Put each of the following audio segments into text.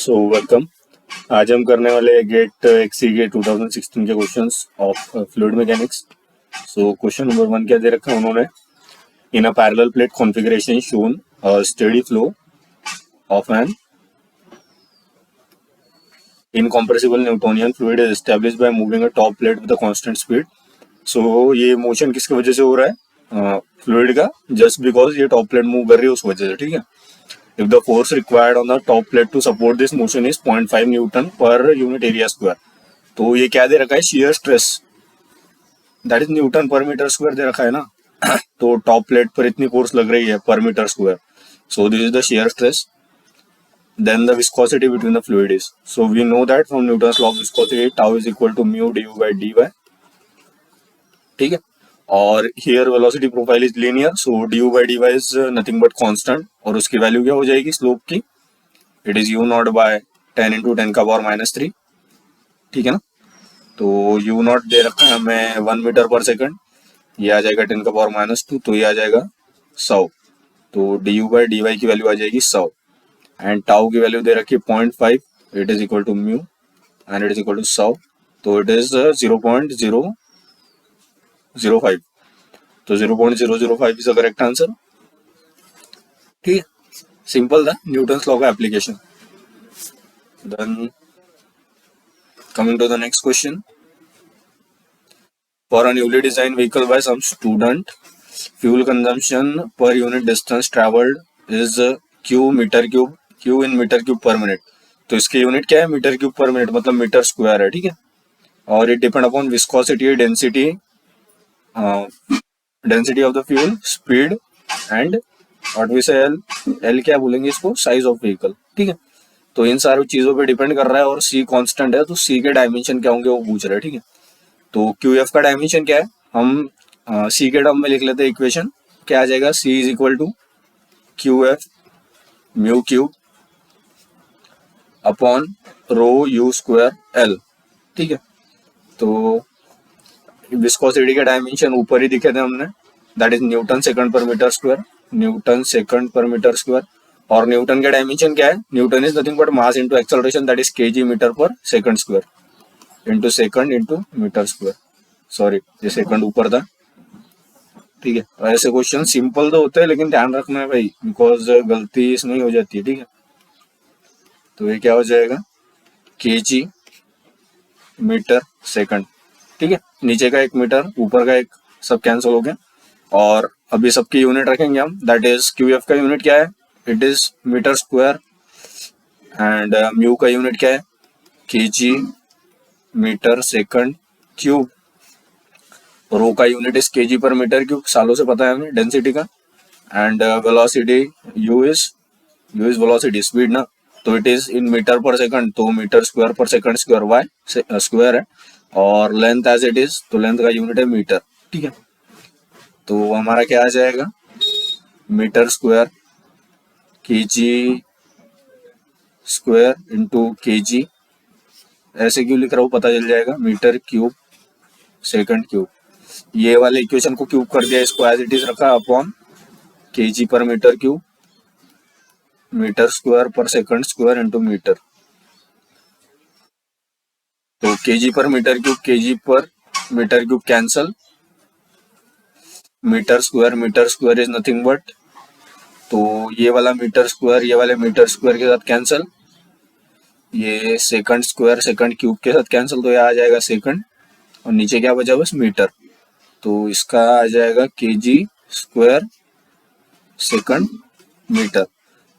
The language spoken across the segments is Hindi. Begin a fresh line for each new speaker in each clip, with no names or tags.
So welcome. आज हम करने वाले गेट एक्सी गेट 2016 के questions of fluid mechanics. So question number 1 क्या दे रखा है उन्होंने, in a parallel plate configuration shown a steady flow of an incompressible Newtonian fluid is established by moving a top plate with a constant speed. So ये मोशन किसकी वजह से हो रहा है, फ्लूइड का, जस्ट बिकॉज ये टॉप प्लेट मूव कर रही है उस वजह से। ठीक है। If the force required on the top plate to support this motion is 0.5 Newton per unit area square, तो ये क्या दे रखा है, shear stress, that is Newton पर मीटर स्क्वायर दे रखा है ना। तो टॉप प्लेट पर इतनी फोर्स लग रही है पर metre square, so this is the shear stress. Then the viscosity between the fluid is, so we know that from Newton's law of viscosity tau is equal to mu d you by D Y. ठीक है। और here velocity profile is linear, so d you by D Y is nothing but constant, और उसकी वैल्यू क्या हो जाएगी स्लोप की, it is u naught by 10 into 10 का पावर -3। ठीक है ना। तो यू नॉट दे रखा है हमें 1 मीटर पर सेकंड, ये आ जाएगा 10 का पावर -2, तो ये आ जाएगा 100। तो D you by D Y की वैल्यू आ जाएगी 100, एंड टाउ की वैल्यू दे रखी है 0.5, it is equal to mu and it is equal to 100, तो इट इज 0.005। तो 0.005 इज द करेक्ट आंसर। ठीक है, सिंपल था, न्यूटन्स लॉ का application. Then coming to the next question, for a newly designed vehicle by some student, fuel consumption per unit distance traveled is q metre cube, q in metre cube पर मिनट। तो इसके यूनिट क्या है, मीटर क्यूब पर मिनट, मतलब मीटर स्क्वायर है। ठीक है। और it depend upon viscosity, density, density of the fuel, speed and what we say L क्या बोलेंगे इसको, साइज ऑफ व्हीकल। ठीक है। तो इन सारी चीजों पे डिपेंड कर रहा है, और सी कांस्टेंट है, तो सी के डायमेंशन क्या होंगे वो पूछ रहे हैं। ठीक है। तो क्यू एफ का डायमेंशन क्या है, हम सी के टर्म में लिख लेते हैं इक्वेशन, क्या आ जाएगा, C is equal to Q F mu cube upon rho U square L. ठीक है। तो विस्कोसिटी के डायमेंशन ऊपर ही दिखे थे हमने, that is Newton second per metre square, Newton second per metre square. और न्यूटन का डायमेंशन क्या है, Newton is nothing but mass into acceleration, that is KG meter per second square into second into meter square. Sorry, ये सेकंड ऊपर था। ठीक है। और ऐसे क्वेश्चन सिंपल तो होते हैं, लेकिन ध्यान रखना है भाई, बिकॉज गलती इसमें हो जाती है। ठीक है। तो ये क्या हो जाएगा, केजी मीटर सेकंड। ठीक है। नीचे का 1 मीटर, ऊपर का 1, सब कैंसिल हो गया। और अभी सबकी यूनिट रखेंगे हम, दैट इज क्यू एफ का यूनिट क्या है, it is meter square, and mu का यूनिट क्या है, KG meter second cube, rho का unit is KG per meter cube, सालों से पता है हमें डेंसिटी का, and velocity U is velocity, speed ना, तो it is in meter per second, तो meter square per second square, Y square है, और लेंथ एज इट इज, तो लेंथ का यूनिट है मीटर। ठीक है। तो हमारा क्या आ जाएगा, meter square KG square into KG, ऐसे क्यों लिख रहा हूँ पता चल जाएगा, मीटर क्यूब सेकंड क्यूब। ये वाले इक्वेशन को क्यूब कर दिया, इसको एज इट इज रखा upon KG per meter cube, meter square per second square into meter. तो KG per meter cube cancel, meter square is nothing but, तो ये वाला मीटर स्क्वायर ये वाले मीटर स्क्वायर के साथ कैंसल, ये सेकंड स्क्वायर सेकंड क्यूब के साथ कैंसल, तो ये आ जाएगा सेकंड, और नीचे क्या बचा बस मीटर, तो इसका आ जाएगा केजी स्क्वायर सेकंड मीटर।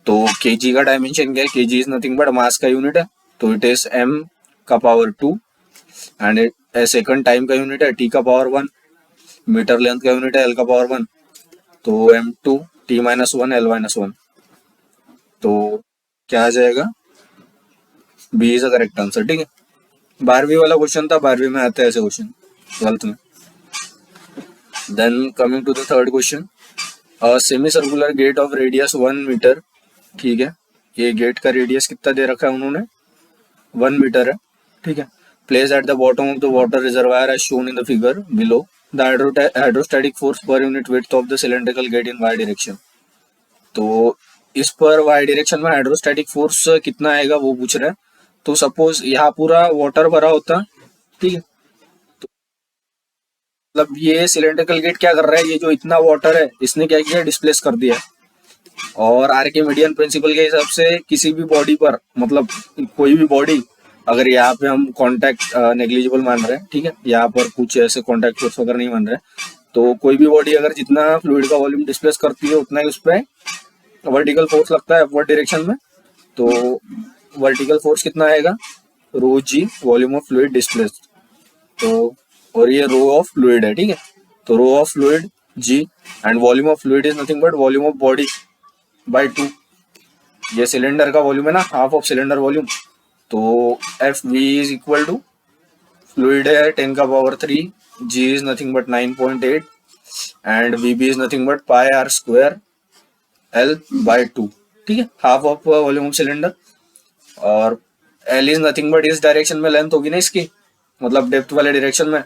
तो केजी का डायमेंशन क्या है, केजी इज नथिंग बट मास का यूनिट है, तो इट इज m का पावर 2, एंड सेकंड टाइम का यूनिट है t का पावर 1, मीटर लेंथ का यूनिट है l का पावर 1, तो m2 t minus 1 l minus 1, तो क्या आ जाएगा, B is the correct answer. ठीक है। 12वीं वाला क्वेश्चन था, 12वीं में आते हैं ऐसे क्वेश्चन 12th में। Then coming to the third question, semicircular gate of radius 1 meter. ठीक है। ये गेट का रेडियस कितना दे रखा है उन्होंने, 1 मीटर है। ठीक है। Place at the bottom of the water reservoir as shown in the figure below, the hydrostatic force per unit width of the cylindrical gate in Y direction. तो इस पर वाई डायरेक्शन में हाइड्रोस्टैटिक फोर्स कितना आएगा वो पूछ रहा है। तो सपोज यहाँ पूरा वाटर भरा होता, ठीक है, तो मतलब ये सिलेंड्रिकल गेट क्या कर रहा है, ये जो इतना वाटर है इसने क्या किया, डिस्प्लेस कर दिया। और आर्किमिडियन प्रिंसिपल के हिसाब से किसी भी बॉडी पर, मतलब कोई भी बॉडी, अगर यहाँ पे हम कांटेक्ट नेग्लिजिबल मान रहे हैं, ठीक है, यहाँ पर कुछ ऐसे कांटेक्ट फोर्स वगैरह नहीं मान रहे, तो कोई भी बॉडी अगर जितना फ्लूइड का वॉल्यूम डिस्प्लेस करती है उतना ही उस पर वर्टिकल फोर्स लगता है अपवर्ड डायरेक्शन में। तो वर्टिकल फोर्स कितना आएगा, रो जी वॉल्यूम ऑफ फ्लूइड डिस्प्लेस। तो और ये रो ऑफ फ्लूइड है, ठीक है, तो rho of fluid G and volume of fluid is nothing but volume of body by 2। ये सिलेंडर का वॉल्यूम है ना, हाफ ऑफ सिलेंडर वॉल्यूम। तो F V is equal to, fluid है 10 का power 3, G is nothing but 9.8 and V B is nothing but pi R square L by 2, ठीक है, half of volume of cylinder. और एल इज नथिंग बट इस डायरेक्शन में लेंथ होगी ना इसकी, मतलब डेप्थ वाले डायरेक्शन में,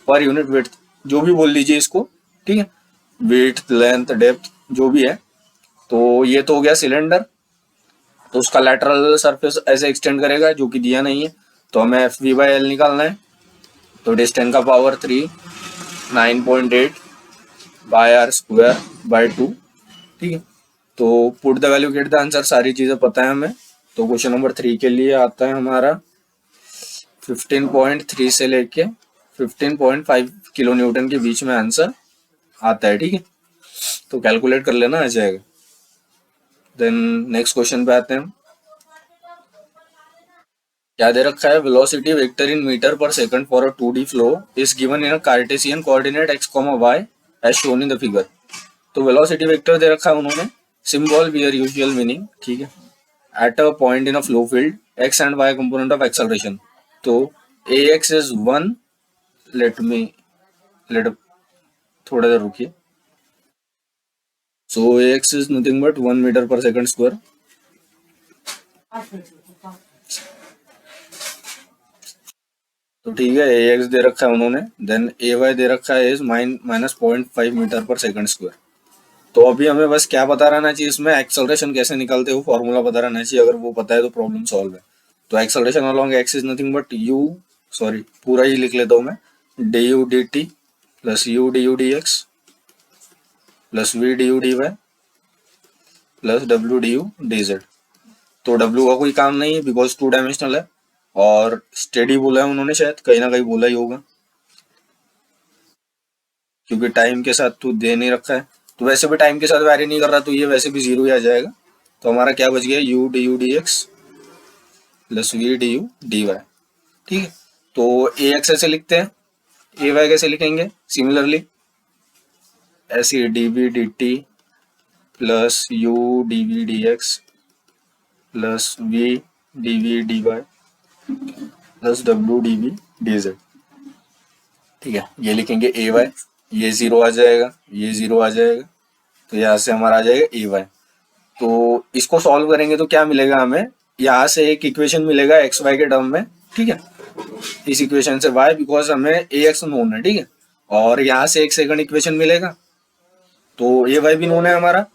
पर यूनिट विड्थ जो भी बोल लीजिए इसको, ठीक है, विड्थ लेंथ डेप्थ जो भी है। तो ये तो हो गया सिलेंडर, तो उसका लैटरल सरफेस ऐसे एक्सटेंड करेगा जो कि दिया नहीं है, तो हमें एफ वी बाई एल निकालना है। तो इट इज 10 का power 3 9.8 by R square by 2, ठीक है। तो put the value get the answer, सारी चीजें पता है हमें। तो क्वेश्चन नंबर 3 के लिए आता है हमारा 15.3 से लेके 15.5 किलो न्यूटन के बीच में आंसर आता है, ठीक है, तो कैलकुलेट कर लेना, आ जाएगा। देन नेक्स्ट क्वेश्चन पे आते हैं। क्या दे रखा है, velocity vector in meter per second for a 2D flow is given in a cartesian coordinate x, y as shown in the figure. तो वेलोसिटी वेक्टर दे रखा है उन्होंने, सिंबल वियर यूजुअल मीनिंग, ठीक है, at a point in a flow field x and y component of acceleration. तो ax इज 1, लेट थोड़ा देर रुकिए। So ax is nothing but 1 meter per second square. तो ठीक है, ax दे रखा है उन्होंने, देन ay दे रखा है is -0.5 meter per second square. तो अभी हमें बस क्या पता रहना चाहिए, इसमें एक्सेलरेशन कैसे निकालते हो फॉर्मूला पता रहना चाहिए, अगर वो पता है तो प्रॉब्लम सॉल्व है। तो acceleration along X is nothing but U, sorry पूरा ही लिख लेता हूँ मैं, D U D T plus U D U D X plus V D U D Y plus W D U D Z. तो डब्ल्यू का कोई काम नहीं है बिकॉज 2 डायमेंशनल है, और स्टेडी बोला है उन्होंने, शायद कहीं ना कहीं बोला ही होगा, क्योंकि टाइम के साथ तो दे नहीं रखा है। तो वैसे भी टाइम के साथ वैरी नहीं कर रहा, तो ये वैसे भी 0 ही आ जाएगा। तो हमारा क्या बच गया, U D U D X plus V D U D Y, ठीक है। तो ए एक्स ऐसे लिखते हैं, ए वाई कैसे लिखेंगे, सिमिलरली ऐसे D V D T plus U D V D X plus V D V D Y plus W D V D Z, ठीक है। ये लिखेंगे ए वाई, ये 0 आ जाएगा, ये 0 आ जाएगा, तो यहाँ से हमारा आ जाएगा ए वाई। तो इसको सॉल्व करेंगे तो क्या मिलेगा हमें, यहाँ से एक इक्वेशन मिलेगा एक्स वाई के टर्म में, ठीक है, इस इक्वेशन से वाई, बिकॉज हमें ए एक्स नोन है, ठीक है, और यहाँ से एक सेकंड इक्वेशन मिलेगा, तो ए वाई भी नोन है हमारा।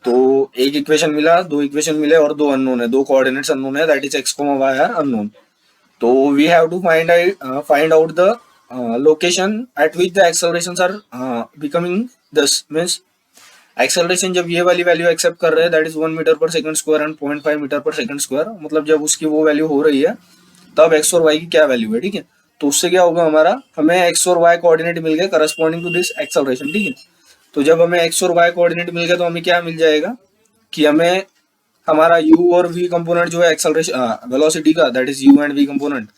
तो एक इक्वेशन मिला, 2 इक्वेशन मिले और 2 अननोन है, 2 कोऑर्डिनेट्स अननोन है, that is X Y are unknown. तो we have to find out the location at which the accelerations are becoming this, means acceleration जब ये वाली वैल्यू एक्सेप्ट कर रहे हैं, that is 1 meter per second square and 0.5 meter per second square, मतलब जब उसकी वो वैल्यू हो रही है तब एक्स और वाई की क्या वैल्यू है, ठीक है। तो उससे क्या होगा, हमारा हमें एक्स और वाई कोऑर्डिनेट मिल गए करस्पॉन्डिंग टू दिस एक्सेलरेशन, ठीक है। तो जब हमें एक्स और वाई कोऑर्डिनेट मिल गए तो हमें क्या मिल जाएगा कि हमें हमारा u और v कंपोनेंट जो है एक्सेलरेशन वेलोसिटी का, that is u and v component,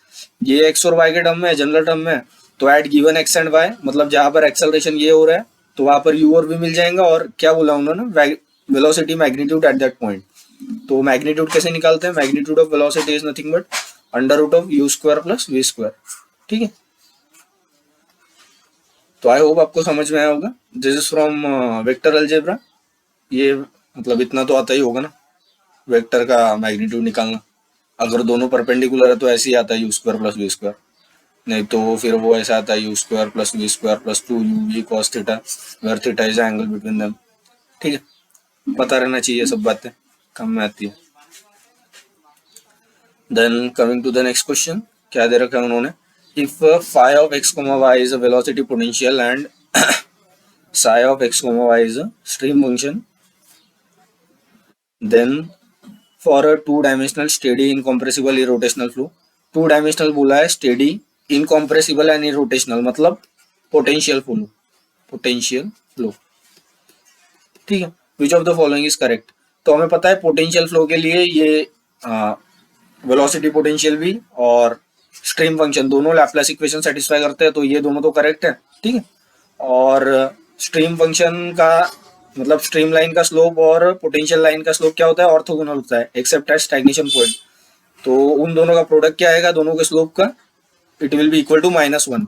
ये x और y के टर्म में, जनरल टर्म में। तो at given x and y, मतलब जहां पर एक्सेलरेशन ये हो रहा है तो वहां पर u और v मिल जाएंगा, और क्या बोला उन्होंने, velocity magnitude at that point. तो मैग्नीट्यूड कैसे निकालते हैं, magnitude of velocity is nothing but under root of u square plus v square, ठीक है। तो आई होप आपको समझ में आया होगा। This is from vector algebra. ये मतलब इतना तो आता ही होगा ना, वेक्टर का मैग्नीट्यूड निकालना। अगर दोनों परपेंडिकुलर है तो ऐसे ही आता है U square plus V square, नहीं तो फिर वो ऐसा आता है U square plus V square plus 2u v cos theta, where theta is angle between them, ठीक है। पता रहना चाहिए सब बातें। काम में आती है। Then coming to the next question, क्या दे रखा है उन्होंने, if phi of x, y is a velocity potential and psi of x, y is a stream function, then for a two dimensional steady incompressible irrotational flow, two dimensional बोला है, स्टेडी इनकॉम्प्रेसिबल एंड इरोटेशनल, मतलब पोटेंशियल फ्लो, पोटेंशियल फ्लो, ठीक है। Which of the following is correct, तो हमें पता है पोटेंशियल फ्लो के लिए ये वेलोसिटी पोटेंशियल भी और स्ट्रीम फंक्शन दोनों लैप्लेस इक्वेशन सेटिस्फाई करते हैं, तो ये दोनों तो करेक्ट है, ठीक है। और स्ट्रीम फंक्शन का मतलब स्ट्रीम लाइन का स्लोप और पोटेंशियल लाइन का स्लोप क्या होता है, ऑर्थोगोनल होता है एक्सेप्ट एट स्टैग्नेशन पॉइंट, तो उन दोनों का प्रोडक्ट क्या आएगा, दोनों के स्लोप का, it will be equal to -1,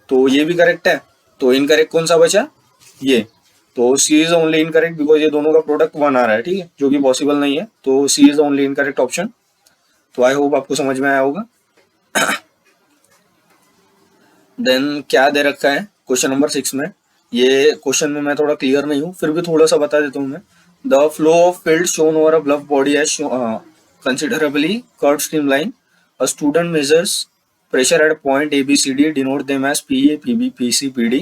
तो ये भी करेक्ट है। तो इनकरेक्ट कौन सा बचा, ये, तो सी इज ओनली इनकरेक्ट बिकॉज ये दोनों का प्रोडक्ट 1 आ रहा है, ठीक है, जो कि पॉसिबल नहीं है, तो सी इज ओनली इनकरेक्ट ऑप्शन। तो आई होप आपको समझ में आया होगा। देन क्या दे रखा है क्वेश्चन नंबर 6 में, ये क्वेश्चन में मैं थोड़ा क्लियर नहीं हूँ, फिर भी थोड़ा सा बता देता हूँ मैं। The flow of field shown over a bluff body as considerably curved streamline. A student measures pressure at point A, B, C, D. Denote them as PA, PB, PC, PD.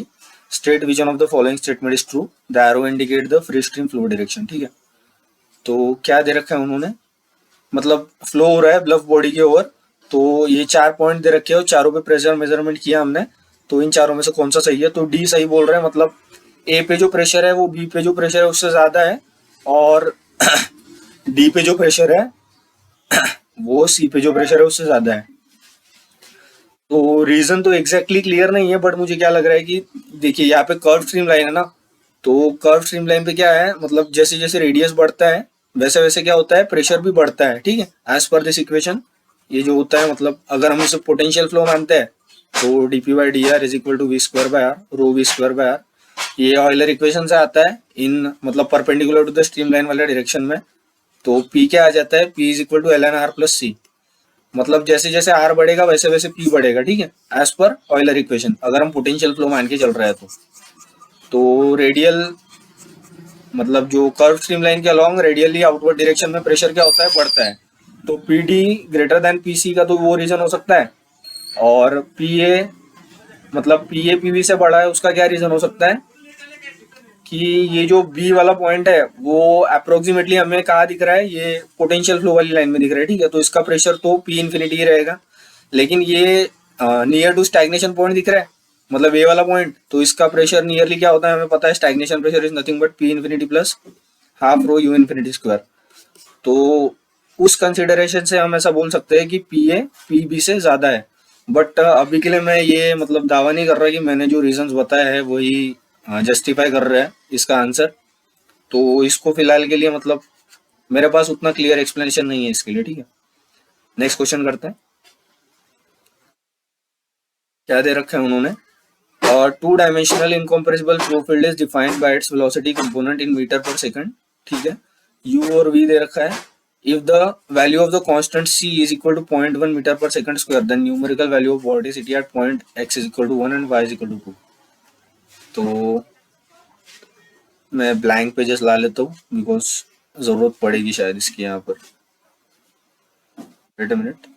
State which one of the following statement is true. The arrow indicate the free stream flow direction. ठीक है, तो क्या दे रखा है उन्होंने, मतलब फ्लो हो रहा है ब्लफ बॉडी के ओवर, तो ये 4 पॉइंट दे रखे हैं और चारों पे प्रेशर मेजरमेंट किया हमने, तो इन चारों में से कौन सा सही है, तो डी सही बोल रहे हैं, मतलब ए पे जो प्रेशर है वो बी पे जो प्रेशर है उससे ज्यादा है, और डी पे जो प्रेशर है वो सी पे जो प्रेशर है उससे ज्यादा है। तो रीजन तो एग्जैक्टली क्लियर नहीं है, बट मुझे क्या लग रहा है कि देखिए यहाँ पे कर्व स्ट्रीम लाइन है ना, तो कर्व स्ट्रीम लाइन पे क्या है, मतलब जैसे जैसे रेडियस बढ़ता है वैसे वैसे क्या होता है, प्रेशर भी बढ़ता है, ठीक है, एज पर दिस इक्वेशन। ये जो होता है, मतलब अगर हम इसे पोटेंशियल फ्लो मानते हैं तो dp by D R is equal to V square by R, rho V square by R, ये ऑयलर इक्वेशन से आता है इन मतलब perpendicular to the stream line वाले डायरेक्शन में। तो P क्या आ जाता है, P is equal to ln r plus C, मतलब जैसे जैसे r बढ़ेगा वैसे वैसे P बढ़ेगा, ठीक है, एज पर ऑयलर इक्वेशन, अगर हम पोटेंशियल फ्लो मान के चल रहे हैं तो रेडियल मतलब जो कर्व स्ट्रीम लाइन के अलॉन्ग रेडियली आउटवर्ड डायरेक्शन में प्रेशर क्या होता है, बढ़ता है, तो PD ग्रेटर देन PC का तो वो रीजन हो सकता है, और PA मतलब PA PB से बड़ा है उसका क्या रीजन हो सकता है, कि ये जो बी वाला पॉइंट है वो अप्रोक्सीमेटली हमें कहाँ दिख रहा है, ये पोटेंशियल फ्लो वाली लाइन में दिख रहा है, ठीक है, तो इसका प्रेशर तो P इन्फिनिटी ही रहेगा, लेकिन ये नियर टू स्टैग्नेशन पॉइंट दिख रहा है, मतलब ये वाला पॉइंट, तो इसका प्रेशर नियरली क्या होता है हमें पता है, stagnation pressure is nothing but P infinity plus half rho U infinity square. तो उस कंसिडरेशन से हम ऐसा बोल सकते हैं कि PA PB से ज्यादा है, बट अभी के लिए मैं ये मतलब दावा नहीं कर रहा कि मैंने जो रीजंस बताया है वही जस्टिफाई कर रहा है इसका आंसर, तो इसको फिलहाल के लिए मतलब मेरे पास उतना क्लियर एक्सप्लेनेशन नहीं है इसके लिए, ठीक है। नेक्स्ट क्वेश्चन करते हैं, क्या दे रखा है उन्होंने, two dimensional incompressible flow field is defined by its velocity component in meter per second, ठीक है, U और V दे रखा है। If the value of the constant C is equal to 0.1 meter per second square, then numerical value of vorticity at point X is equal to 1 and Y is equal to 2। तो मैं ब्लैंक पेजेस ला लेता हूँ बिकॉज जरूरत पड़ेगी शायद इसकी यहाँ पर, वेट अ मिनट।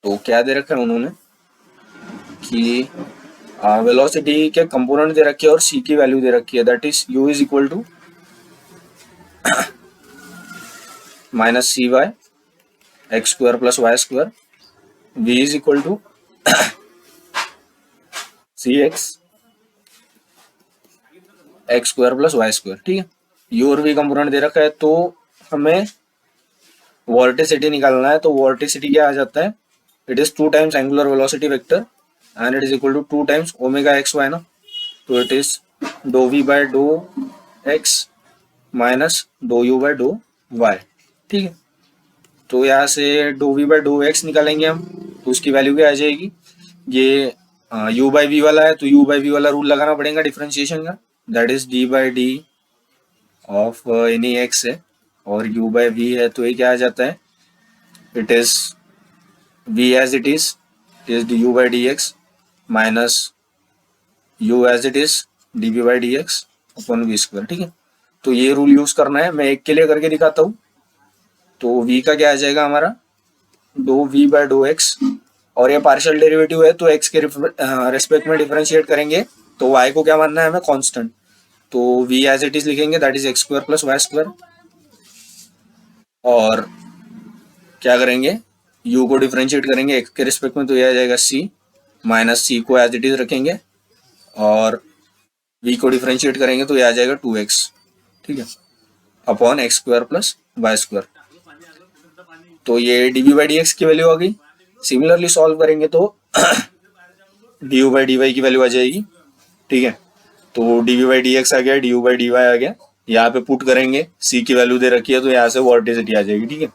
तो क्या दे रखा है उन्होंने कि वेलोसिटी के कंपोनेंट दे रखे हैं और C की वैल्यू दे रखी है, that is U is equal to minus C Y X square plus Y square, V is equal to C X X square plus Y square, ठीक है। U और V कंपोनेंट दे रखा है, तो हमें वोर्टिसिटी निकालना है, तो वोर्टिसिटी क्या आ जाता है, it is 2 times angular velocity vector and it is equal to 2 times omega X Y ना, तो it is do V by do X minus do U by do Y, ठीक है। तो यहाँ से do V by do X निकालेंगे हम, तो उसकी वैल्यू क्या आ जाएगी, ये U बाई V वाला है तो U बाई V वाला रूल लगाना पड़ेगा डिफरेंशिएशन का, that is D by D of any x है, और u बाय वी है तो ये क्या आ जाता है, it is v as it is D you by D X minus u as it is D V by D X upon V square. ठीक है, तो ये रूल यूज करना है, मैं एक के लिए करके दिखाता हूँ। तो v का क्या आ जाएगा हमारा, do v by dough x, और ये पार्शियल डेरिवेटिव है तो x के रेस्पेक्ट में डिफरेंशिएट करेंगे तो y को क्या मानना है हमें, कांस्टेंट। तो v एज इट इज लिखेंगे, that is X square plus Y square, और क्या करेंगे, u को डिफरेंशिएट करेंगे x के रिस्पेक्ट में तो ये आ जाएगा c, माइनस c को एज इट इज रखेंगे, और v को डिफरेंशिएट करेंगे तो ये आ जाएगा 2x। ठीक है, upon X square plus Y square. तो ये D V by D X की वैल्यू आ गई। सिमिलरली सॉल्व करेंगे तो D you by D Y की वैल्यू आ जाएगी। ठीक है, तो D V by D X आ गया, D you by D Y आ गया, यहाँ पे पुट करेंगे, सी की वैल्यू दे रखी है तो यहाँ से वॉर्टिसिटी आ जाएगी। ठीक है,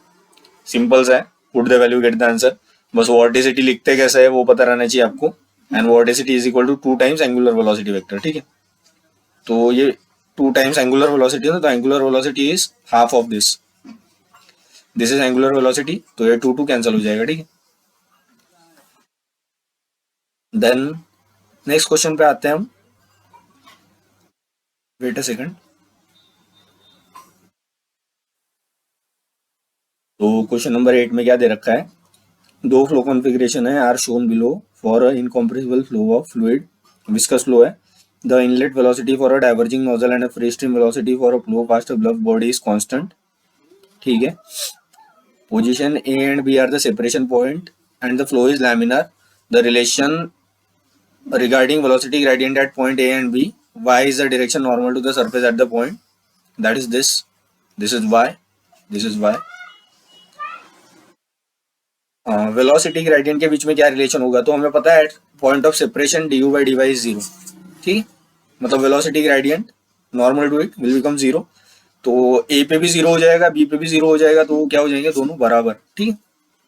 सिंपल सा है, put the value get the answer. बस वॉर्टिसिटी लिखते कैसे है वो पता रहना चाहिए आपको। And vorticity is equal to 2 times angular velocity vector. ठीक है, तो ये 2 टाइम्स एंगुलर वेलोसिटी है, तो angular velocity is half of this is angular velocity, तो ये 2 कैंसिल हो जाएगा। ठीक है, देन नेक्स्ट क्वेश्चन पे आते हैं हम। Wait a second. तो क्वेश्चन नंबर 8 में क्या दे रखा है, दो फ्लो कॉन्फ़िगरेशन है are shown below for a incompressible flow of fluid, viscous flow है। The inlet velocity for a diverging nozzle and a free stream velocity for a flow past a bluff body is constant. ठीक है, position A and B are the separation point and the flow is laminar. The relation regarding velocity gradient at point A and B, y is the direction normal to the surface at the point, that is this is y, this is y. Velocity gradient के बीच में क्या रिलेशन होगा, तो हमें पता है at point of separation D you by D Y is zero. ठीक है, मतलब velocity gradient normal to it will become zero, तो ए पे भी जीरो हो जाएगा, बी पे भी जीरो हो जाएगा, तो क्या हो जाएंगे दोनों बराबर। ठीक है,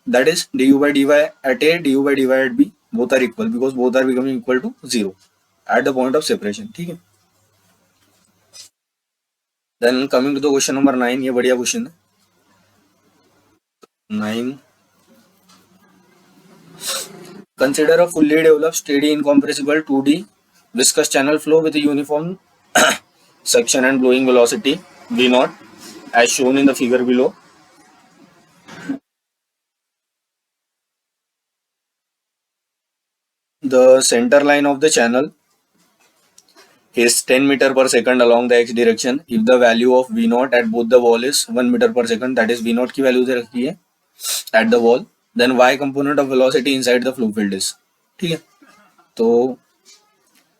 that is D you by D Y at A, D you by D Y at B, both are equal because both are becoming equal to zero at the point of separation. ठीक है, then coming to the question number 9, ये बढ़िया क्वेश्चन है। 9, consider a fully developed steady incompressible 2D viscous channel flow with a uniform suction and blowing velocity v naught as shown in the figure below. The center line of the channel is 10 meter per second along the x direction if the value of v naught at both the wall is 1 meter per second, that is v naught की वैल्यू दे रखी है at the wall, then y component of velocity inside the flow field is। ठीक है, तो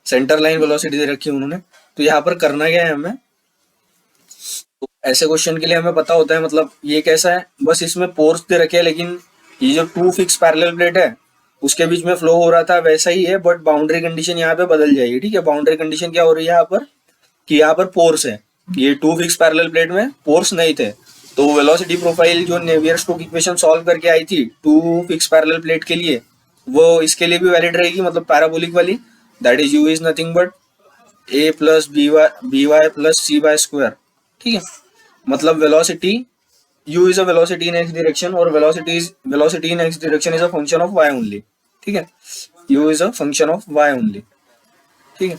सेंटर लाइन वेलोसिटी दे रखी है उन्होंने, तो यहाँ पर करना क्या है हमें, तो ऐसे क्वेश्चन के लिए हमें पता होता है, मतलब ये कैसा है, बस इसमें पोर्स दे रखे हैं, लेकिन ये जो 2 फिक्स पैरेलल प्लेट है उसके बीच में फ्लो हो रहा था वैसा ही है, बट बाउंड्री कंडीशन यहाँ पे बदल जाएगी। ठीक है, बाउंड्री कंडीशन क्या हो रही है यहाँ पर, कि यहाँ पर पोर्स है, ये 2 फिक्स पैरेलल प्लेट में पोर्स नहीं थे, तो वेलोसिटी प्रोफाइल जो नेवियर स्टोक इक्वेशन सॉल्व करके आई थी 2 फिक्स पैरेलल प्लेट के लिए, वो इसके लिए भी वैलिड रहेगी, मतलब पैराबोलिक वाली, that is U is nothing but A plus B Y plus C Y square. ठीक है, मतलब velocity u is a velocity in x direction और velocity in x direction is a function of y only। ठीक है, u is a function of y only। ठीक है,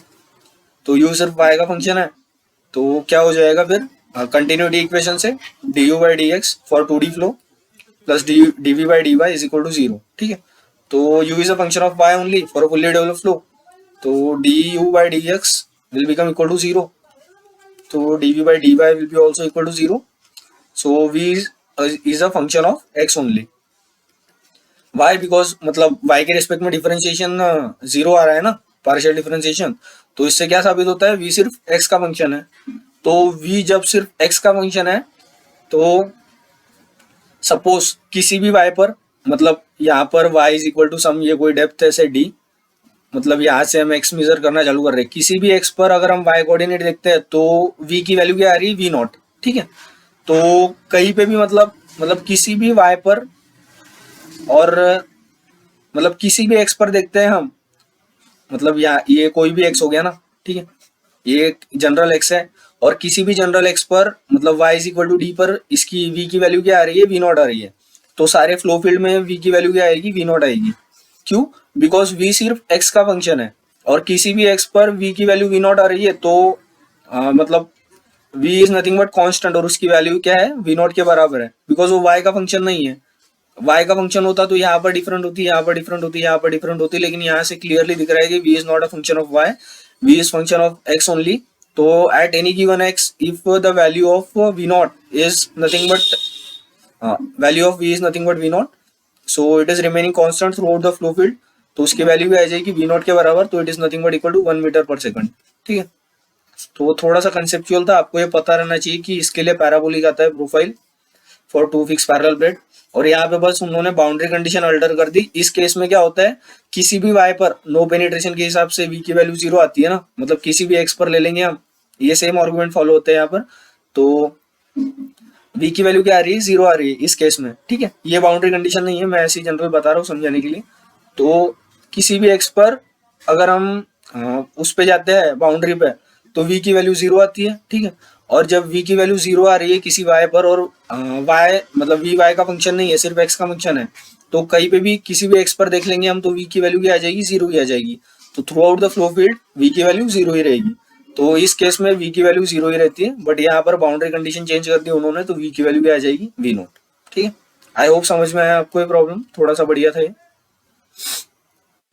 तो u सिर्फ y का फंक्शन है, तो क्या हो जाएगा फिर कंटिन्यूटी इक्वेशन से du by dx for 2D flow plus dv by dy is equal to 0। ठीक है, तो u is a function of y only for a fully developed flow, तो du by dx will become equal to 0, तो dv by dy will be also equal to 0, so v is a function of x only। y because मतलब y के रिस्पेक्ट में डिफरेंशिएशन 0 आ रहा है ना, पार्शियल डिफरेंशिएशन, तो इससे क्या साबित होता है, v सिर्फ x का फंक्शन है, तो v जब सिर्फ x का फंक्शन है, तो सपोज किसी भी y पर, मतलब यहाँ पर y is equal to some, ये कोई डेप्थ है से d, मतलब यहाँ से हम x मेजर करना चालू कर रहे हैं, किसी भी x पर अगर हम y कोऑर्डिनेट देखते हैं तो v की वैल्यू क्या आ रही है, v नॉट। ठीक है, तो कहीं पे भी मतलब किसी भी y पर, और मतलब किसी भी x पर देखते हैं हम, मतलब ये कोई भी x हो गया ना। ठीक है, ये जनरल x है और किसी भी जनरल एक्स पर मतलब y is equal to D पर इसकी v की वैल्यू क्या आ रही है, v नॉट आ रही है, तो सारे फ्लो फील्ड में v की वैल्यू क्या आएगी, v नॉट आएगी। क्यों? बिकॉज v सिर्फ x का फंक्शन है और किसी भी x पर v की वैल्यू v नॉट आ रही है, तो मतलब v is nothing but constant और उसकी वैल्यू क्या है, v नॉट के बराबर है, बिकॉज वो y का फंक्शन नहीं है। y का फंक्शन होता तो यहाँ पर डिफरेंट होती, यहाँ पर डिफरेंट होती, यहाँ पर डिफरेंट होती, लेकिन यहाँ से क्लियरली दिख रहा है कि v is not a function of y, v is function of x only. तो at any given x if the value of v not is nothing but value of v is nothing but v not, so it is remaining constant throughout the flow field, तो उसकी वैल्यू भी आ जाएगी v नॉट के बराबर, तो it is nothing but equal to 1 meter per second. ठीक है, तो वो थोड़ा सा कंसेप्चुअल था, आपको ये पता रहना चाहिए कि इसके लिए पैराबोलिक आता है profile for two fix parallel plate. और यहाँ पे बस उन्होंने बाउंड्री कंडीशन अल्टर कर दी। इस केस में क्या होता है, किसी भी y पर नो पेनिट्रेशन के हिसाब से v की वैल्यू 0 आती है ना, मतलब किसी भी x पर ले लेंगे हम, ये सेम आर्गुमेंट फॉलो होते हैं यहाँ पर, तो v की वैल्यू क्या आ रही है, 0 आ रही है इस केस में। ठीक है, ये बाउंड्री कंडीशन नहीं है, मैं ऐसे ही जनरल बता रहा हूँ समझाने के लिए। तो किसी भी x पर अगर हम उस पे जाते हैं बाउंड्री पे, तो v की वैल्यू 0 आती है। ठीक है, और जब v की वैल्यू 0 आ रही है किसी y पर और y मतलब v y का फंक्शन नहीं है, सिर्फ x का फंक्शन है, तो कहीं पे भी किसी भी x पर देख लेंगे हम, तो v की वैल्यू क्या आ जाएगी, 0 ही आ जाएगी। तो through out the flow field v की वैल्यू 0 ही रहेगी। तो इस केस में v की वैल्यू 0 ही रहती है, बट यहाँ पर बाउंड्री कंडीशन चेंज कर दी उन्होंने, तो v की वैल्यू क्या आ जाएगी, v नॉट। ठीक है, आई होप समझ में आया आपको ये प्रॉब्लम, थोड़ा सा बढ़िया था ये।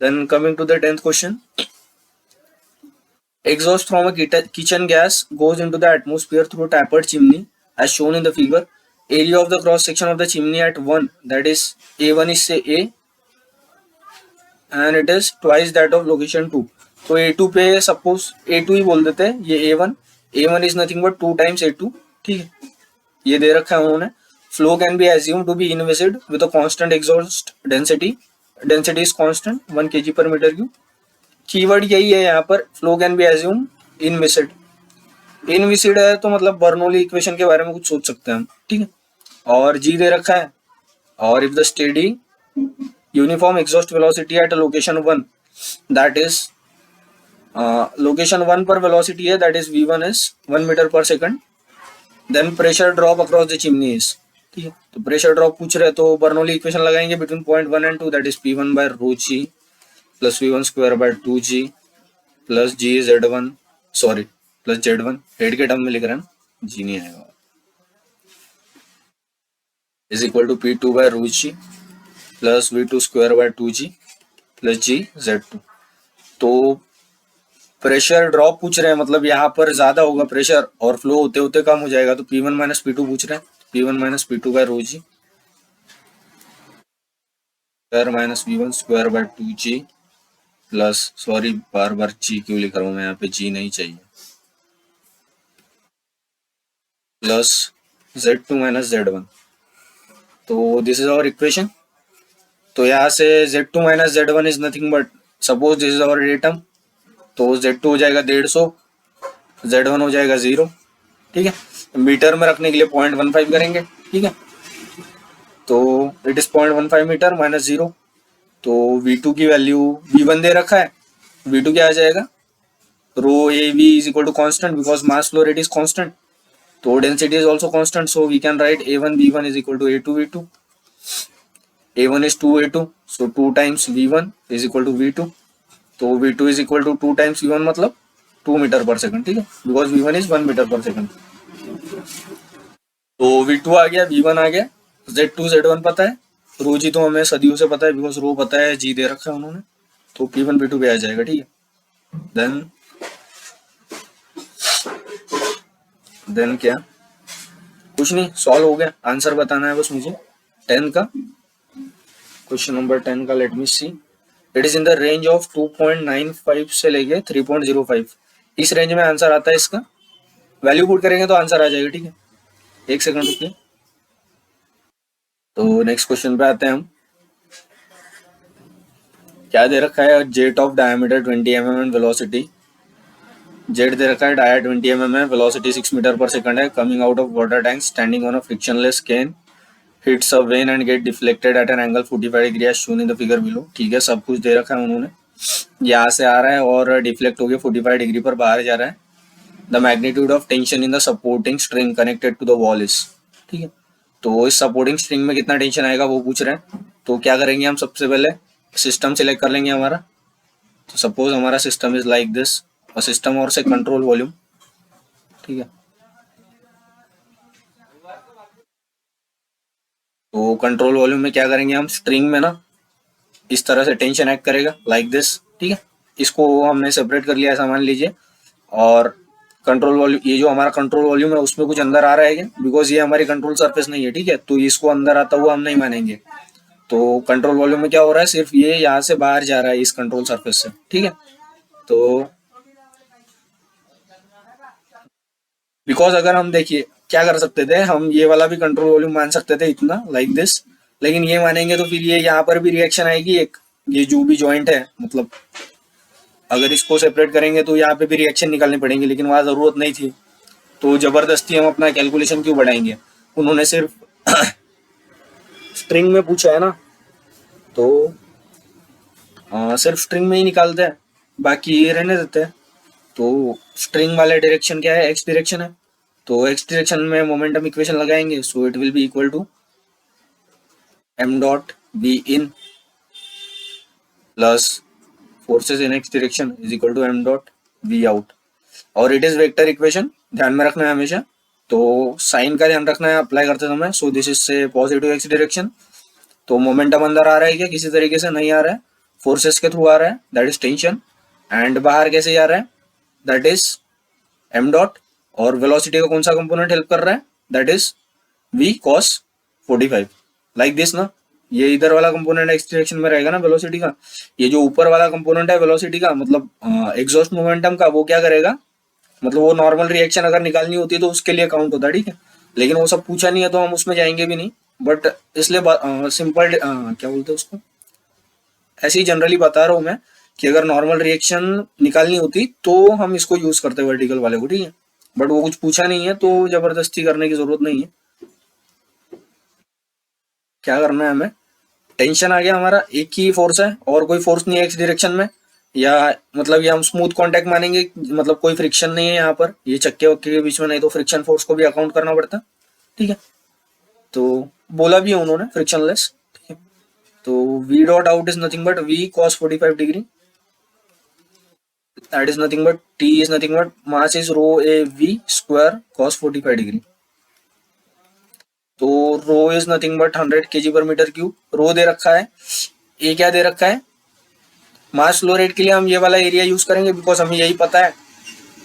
Then coming to the 10th क्वेश्चन, exhaust from a kitchen gas goes into the atmosphere through a tapered chimney as shown in the figure. Area of the cross section of the chimney at 1, that is A1 is say A and it is twice that of location 2. तो A2 पे सपोज A2 ही बोल देते हैं, ये A1 is nothing but 2 times A2। ठीक है, ये दे रखा है उन्होंने। Flow can be assumed to be inviscid with a constant exhaust density. Density is constant 1 kg per meter cube. Keyword यही है यहाँ पर, flow can be assume inviscid. Inviscid है तो मतलब बर्नौली इक्वेशन के बारे में कुछ सोच सकते हैं हम। ठीक है, और जी दे रखा है, और if the steady uniform exhaust velocity at location 1, that is location 1 पर वेलोसिटी है, that is v1 is 1 meter per second, then pressure drop across the chimney is. ठीक है, तो प्रेशर ड्रॉप पूछ रहे, तो बर्नौली इक्वेशन लगाएंगे between point 1 and 2, that is p1 by rho g plus v1 square by 2g plus g z1 sorry plus z1 head के टर्म में लिख रहे हैं, g नहीं आएगा, is equal to p2 by rho g plus v2 square by 2g plus g z2। तो प्रेशर ड्रॉप पूछ रहे हैं, मतलब यहाँ पर ज्यादा होगा प्रेशर और फ्लो होते होते कम हो जाएगा, तो p1 माइनस p2 पूछ रहे हैं, p1 minus p2 by rho g square minus v1 square by 2g plus sorry बार बार जी क्यों लिख रहा हूं मैं यहाँ पे, जी नहीं चाहिए, प्लस z2 माइनस z1। तो दिस इज आवर इक्वेशन। तो यहाँ से z2 minus z1 is nothing but, suppose this is our datum, तो z2 हो जाएगा 150, z1 हो जाएगा 0। ठीक है, मीटर में रखने के लिए 0.15 करेंगे। ठीक है, तो इट इज 0.15 मीटर माइनस 0, तो v2 की वैल्यू v1 दे रखा है, v2 क्या आ जाएगा, rho A V is equal to constant because mass flow rate is constant, तो density is also constant, so we can write a1 v1 is equal to a2 v2। a1 is 2a2, so 2 times v1 is equal to v2, तो v2 is equal to 2 times v1 मतलब 2 मीटर पर सेकंड। ठीक है, because v1 is 1 meter per second, तो v2 आ गया, v1 आ गया, z2 z1 पता है, रो जी तो हमें सदियों से पता है बिकॉज रो पता है, जी दे रखा है उन्होंने, तो p1 p2 पे आ जाएगा। ठीक है, देन क्या, कुछ नहीं, सॉल्व हो गया, आंसर बताना है बस मुझे 10 का, क्वेश्चन नंबर 10 का। Let me see, it is in the range of 2.95 से लेके 3.05, इस रेंज में आंसर आता है इसका, वैल्यू पुट करेंगे तो आंसर आ जाएगा। ठीक है, एक सेकंड रुकिए। तो नेक्स्ट क्वेश्चन पे आते हैं हम, क्या दे रखा है, jet of diameter 20 mm and velocity, jet दे रखा है, डाया 20 mm है, वेलोसिटी 6 मीटर पर सेकंड है, coming out of water tank standing on a frictionless can, hits a vane and get deflected at an angle 45 degree as shown in the figure below. ठीक है, सब कुछ दे रखा है उन्होंने, यहाँ से आ रहा है और डिफ्लेक्ट हो गया 45 डिग्री पर बाहर जा रहा है, the magnitude of tension in the supporting string connected to the wall is, ठीक है। तो इस सपोर्टिंग स्ट्रिंग में कितना टेंशन आएगा वो पूछ रहे हैं। तो क्या करेंगे हम, सबसे पहले सिस्टम सिलेक्ट कर लेंगे हमारा। तो सपोज हमारा सिस्टम इज लाइक दिस, और सिस्टम और से कंट्रोल वॉल्यूम, ठीक है। तो कंट्रोल वॉल्यूम में क्या करेंगे हम, स्ट्रिंग में ना इस तरह से टेंशन एक्ट करेगा लाइक दिस, ठीक है। इसको हमने सेपरेट कर लिया ऐसा मान लीजिए। और कंट्रोल वॉल्यूम, ये जो हमारा कंट्रोल वॉल्यूम है उसमें कुछ अंदर आ रहा है क्या, बिकॉज ये हमारी कंट्रोल सरफेस नहीं है, ठीक है। तो इसको अंदर आता हुआ हम नहीं मानेंगे। तो कंट्रोल वॉल्यूम में क्या हो रहा है, सिर्फ ये यहाँ से बाहर जा रहा है इस कंट्रोल सरफेस से, ठीक है। तो बिकॉज अगर हम देखिए क्या कर सकते थे, हम ये वाला भी कंट्रोल वॉल्यूम मान सकते थे इतना लाइक दिस, लेकिन ये मानेंगे तो फिर ये यहाँ पर भी रिएक्शन आएगी एक, ये जो भी जॉइंट है, मतलब अगर इसको सेपरेट करेंगे तो यहाँ पे भी रिएक्शन निकालनी पड़ेंगे, लेकिन वहां जरूरत नहीं थी। तो जबरदस्ती हम अपना कैलकुलेशन क्यों बढ़ाएंगे, उन्होंने सिर्फ स्ट्रिंग में पूछा है ना, तो सिर्फ स्ट्रिंग में ही निकालते हैं, बाकी ये रहने देते हैं। तो स्ट्रिंग वाले डायरेक्शन क्या है, एक्स डायरेक्शन है। तो एक्स डायरेक्शन में मोमेंटम इक्वेशन लगाएंगे, so it will be equal to M dot B in plus forces in X direction is equal to M dot V out. और इट इज वेक्टर इक्वेशन, ध्यान में रखना है हमेशा। तो साइन का ध्यान रखना है अप्लाई करते समय। सो दिस इज से पॉजिटिव एक्स डायरेक्शन। तो मोमेंटम अंदर आ रहा है क्या, किसी तरीके से नहीं आ रहा है, फोर्सेस के थ्रू आ रहा है, दैट इज टेंशन। एंड बाहर कैसे आ रहा है, दैट इज एम डॉट। और वेलोसिटी का कौन सा कंपोनेंट हेल्प कर रहा है, that is V cos 45 like this ना। ये इधर वाला कंपोनेंट एक्स डायरेक्शन में रहेगा ना वेलोसिटी का। ये जो ऊपर वाला कंपोनेंट है वेलोसिटी का, मतलब एग्जॉस्ट मोमेंटम का, वो क्या करेगा, मतलब वो नॉर्मल रिएक्शन अगर निकालनी होती है तो उसके लिए काउंट होता है, ठीक है। लेकिन वो सब पूछा नहीं है तो हम उसमें जाएंगे भी नहीं, बट इसलिए सिंपल क्या बोलते हैं उसको, ऐसे ही जनरली बता रहा हूँ मैं कि अगर नॉर्मल रिएक्शन निकालनी होती तो हम इसको यूज करते वर्टिकल वाले को, ठीक है। बट वो कुछ पूछा नहीं है तो जबरदस्ती करने की जरूरत नहीं है। क्या करना है हमें, टेंशन आ गया हमारा, एक ही फोर्स है और कोई फोर्स नहीं है एक्स डायरेक्शन में, या मतलब ये हम स्मूथ कांटेक्ट मानेंगे, मतलब कोई फ्रिक्शन नहीं है यहाँ पर ये चक्के वक्के के बीच में, नहीं तो फ्रिक्शन फोर्स को भी अकाउंट करना पड़ता है, ठीक है। तो बोला भी है उन्होंने फ्रिक्शनलेस, ठीक है। तो v dot out is nothing but v cos 45 degree, that is nothing but t is nothing but mass is rho A v square cos 45 degree. तो rho is nothing but 100 kg per meter cube, rho दे रखा है, ये क्या दे रखा है, मास फ्लो रेट के लिए हम ये वाला एरिया यूज करेंगे बिकॉज हमें यही पता है।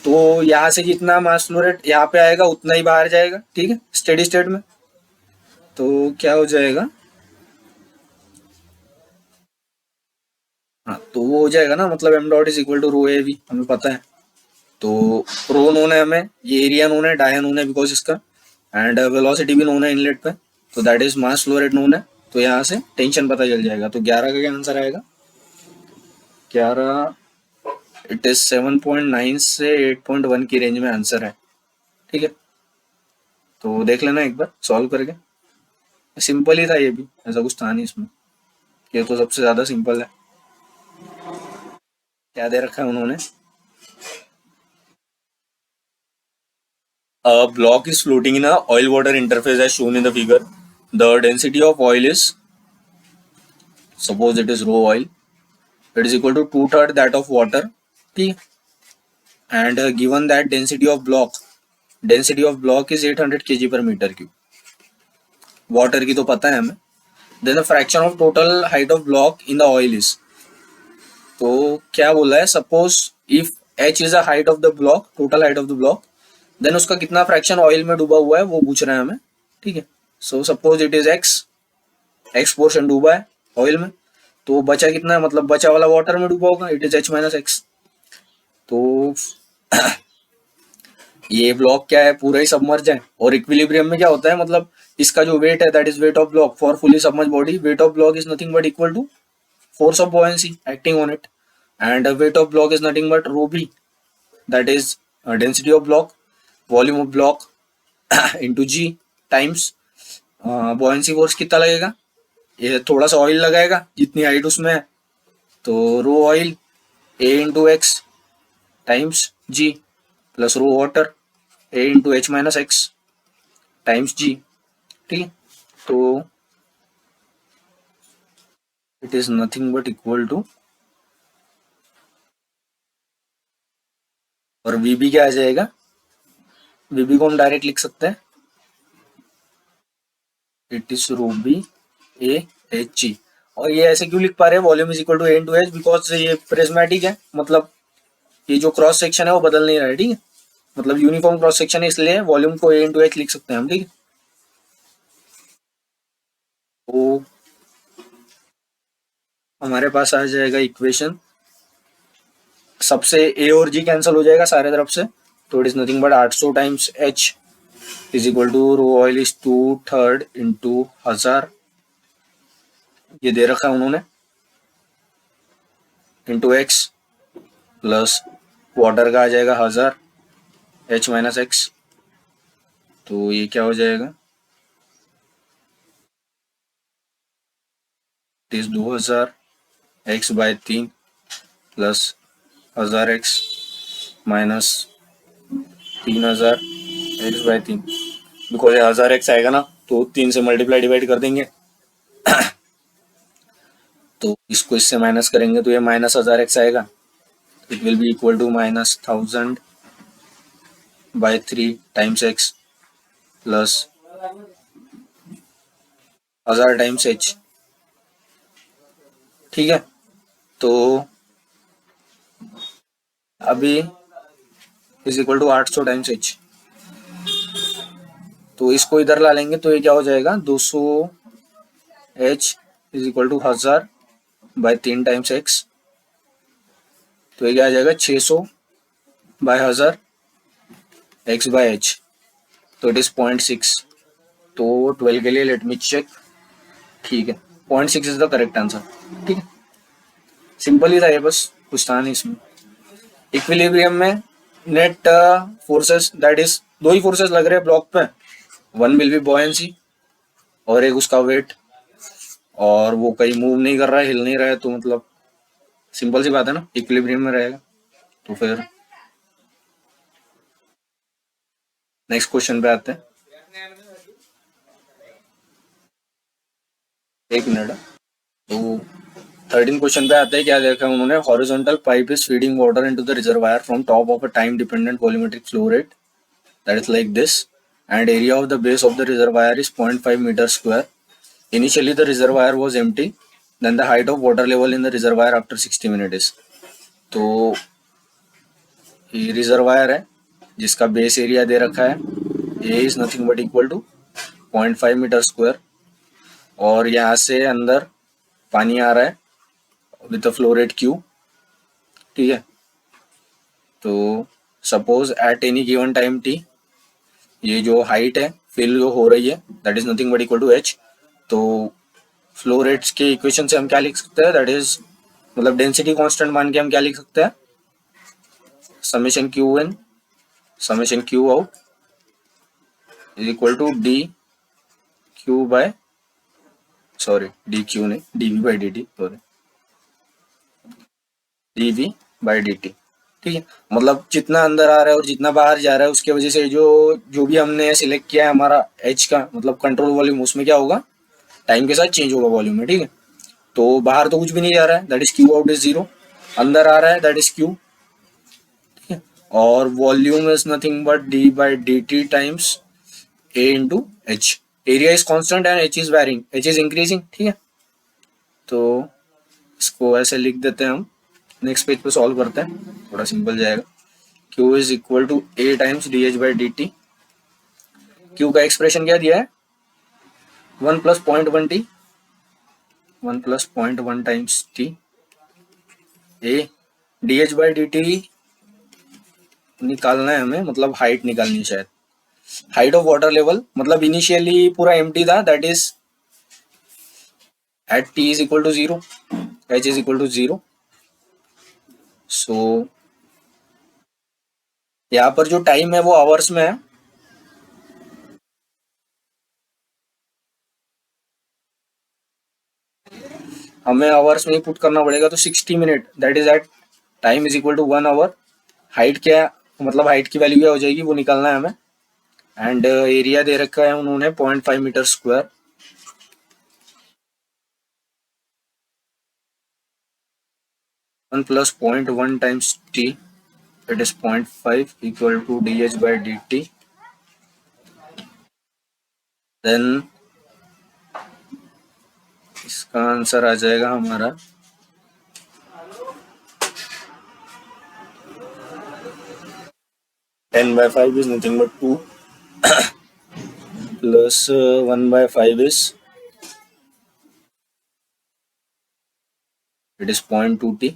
तो यहाँ से जितना मास फ्लो रेट यहाँ पे आएगा उतना ही बाहर जाएगा, ठीक है, स्टेडी स्टेट में। तो क्या हो जाएगा, हाँ तो वो हो जाएगा ना, मतलब M dot is equal to rho A V, हमें पता है। तो रो नोन है हमें, ये एरिया नोन है, डाया नोन है बिकॉज इसका, एंड वेलोसिटी भी नोन है इनलेट पे, तो that is mass flow rate known है। तो यहाँ से टेंशन पता चल जाएगा। तो 11 का क्या आंसर आएगा, 11 इट इज 7.9 से 8.1 की रेंज में आंसर है, ठीक है। तो देख लेना एक बार सॉल्व करके, सिंपल ही था ये भी, ऐसा कुछ था नहीं इसमें, ये तो सबसे ज्यादा सिंपल है। क्या दे रखा है उन्होंने, a block is floating in a oil water interface as shown in the figure. The density of oil is, suppose it is raw oil, it is equal to 2/3 that of water, ठीक। and given that density of block is 800 kg per meter cube, water की तो पता है हमें, then the fraction of total height of block in the oil is, तो क्या बोला है, suppose if h is the height of the block, total height of the block, देन उसका कितना फ्रैक्शन ऑयल में डूबा हुआ है वो पूछ रहे हैं हमें, ठीक है। So suppose it is x portion डूबा है ऑयल में, तो बचा कितना है, मतलब बचा वाला वाटर में डूबा होगा, it is h minus x. तो ये ब्लॉक क्या है, पूरा ही सबमर्ज है, और इक्विलिब्रियम में क्या होता है, मतलब इसका जो वेट है that is weight of block for fully submerge body, weight of block is nothing but equal to force of buoyancy acting on it, and weight of block is nothing but rho B, that is density of block, volume of block into G times buoyancy force कितना लगेगा, ये थोड़ा सा ऑयल लगाएगा जितनी हाइट उसमें है, तो rho oil A into X times G plus rho water A into H minus X times G. ठीक है, तो it is nothing but equal to, और वीबी क्या आ जाएगा, वीबी को हम डायरेक्ट लिख सकते हैं, it is rho B A H G. और ये ऐसे क्यों लिख पा रहे हैं, volume is equal to A into H, because ये प्रिज्मेटिक है, मतलब ये जो क्रॉस सेक्शन है वो बदल नहीं रहा है। ठीक है, मतलब यूनिफॉर्म क्रॉस सेक्शन है, इसलिए वॉल्यूम को ए इंटू एच लिख सकते हैं हम। ठीक है, तो हमारे पास आ जाएगा इक्वेशन, सबसे ए और जी कैंसिल हो जाएगा सारे तरफ से, तो it is nothing but 800 times H is equal to rho oil is 2/3 into 1000, ये दे रखा है उन्होंने, इंटू एक्स, प्लस वाटर का आ जाएगा 1000 एच माइनस एक्स, तो ये क्या हो जाएगा, it is 2000 X by 3 plus 1000 X minus 3000 X by 3, because ये 1000 एक्स आएगा ना, तो 3 से मल्टीप्लाई डिवाइड कर देंगे, तो इसको इससे माइनस करेंगे तो ये माइनस 1000 एक्स आएगा, it will be equal to minus 1000 by 3 times X plus 1000 times H. ठीक है, तो अभी is equal to 800 times H, तो इसको इधर ला लेंगे तो ये क्या हो जाएगा, 200 H is equal to 1000 by 3 times X, तो ये क्या आ जाएगा 600 बाय 1000 एक्स बाय एच, तो इट इज 0.6, तो 12 के लिए लेट मी चेक। ठीक है, 0.6 इज द करेक्ट आंसर। ठीक है, सिंपल ही था ये, बस कुछ था नहीं इसमें। इक्विलिब्रियम में नेट फोर्सेस, दैट इज दो ही फोर्सेस लग रहे हैं ब्लॉक पे, वन विल बी बॉयंसी और एक उसका वेट, और वो कहीं मूव नहीं कर रहा है, हिल नहीं रहा है, तो मतलब सिंपल सी बात है ना, इक्विलिब्रियम में रहेगा। तो फिर नेक्स्ट क्वेश्चन पे आते हैं, एक मिनट। तो 13 क्वेश्चन पे आते हैं, क्या देखा उन्होंने, horizontal pipe is feeding water into the reservoir from top of a time dependent volumetric flow rate, that is like this, and area of the base of the reservoir is 0.5 meter square. Initially the reservoir was empty, then the height of water level in the reservoir after 60 minutes is, तो ये रिजर्वायर है जिसका बेस एरिया दे रखा है, A is nothing but equal to 0.5 metre square, और यहाँ से अंदर पानी आ रहा है विद फ्लो रेट क्यू। ठीक है, तो suppose at any given time T, ये जो हाइट है फिल जो हो रही है that is nothing but equal to H, तो फ्लो रेट्स के इक्वेशन से हम क्या लिख सकते हैं, दैट इज मतलब डेंसिटी कांस्टेंट मान के हम क्या लिख सकते हैं, summation Q in summation Q out is equal to D Q by, sorry D Q नहीं, D V by D T, sorry D V by D T. ठीक है, मतलब जितना अंदर आ रहा है और जितना बाहर जा रहा है उसके वजह से जो जो भी हमने सिलेक्ट किया है हमारा एच का मतलब कंट्रोल वॉल्यूम, उसमें क्या होगा, टाइम के साथ चेंज होगा वॉल्यूम में। ठीक है, तो बाहर तो कुछ भी नहीं जा रहा है, that is Q out is 0, अंदर आ रहा है दैट इज क्यू, और volume is nothing but D by D T times A into H, area is constant and H is varying, H is increasing. ठीक है, तो इसको ऐसे लिख देते हैं हम, नेक्स्ट पेज पे सॉल्व करते हैं, थोड़ा सिंपल जाएगा। Q is equal to A times D H by D T, Q का एक्सप्रेशन क्या दिया है, 1 plus 0.1 T, 1 plus 0.1 times T, A D H by D T निकालना है हमें, मतलब हाइट निकालनी है शायद, हाइट ऑफ वाटर लेवल, मतलब इनिशियली पूरा एम्प्टी था, that is at T is equal to 0, H is equal to 0, so यहाँ पर जो टाइम है वो आवर्स में है, हमें आवर्स में ही पुट करना पड़ेगा, तो 60 minute that is at time is equal to 1 hour, height क्या मतलब हाइट की वैल्यू क्या हो जाएगी वो निकालना है हमें। एंड एरिया दे रखा है उन्होंने 0.5 metre square. One plus 0.1 times T, it is 0.5 equal to dh/dt। Then इसका आंसर आ जाएगा हमारा 10/5 is nothing but 2 plus 1/5 is, it is 0.2t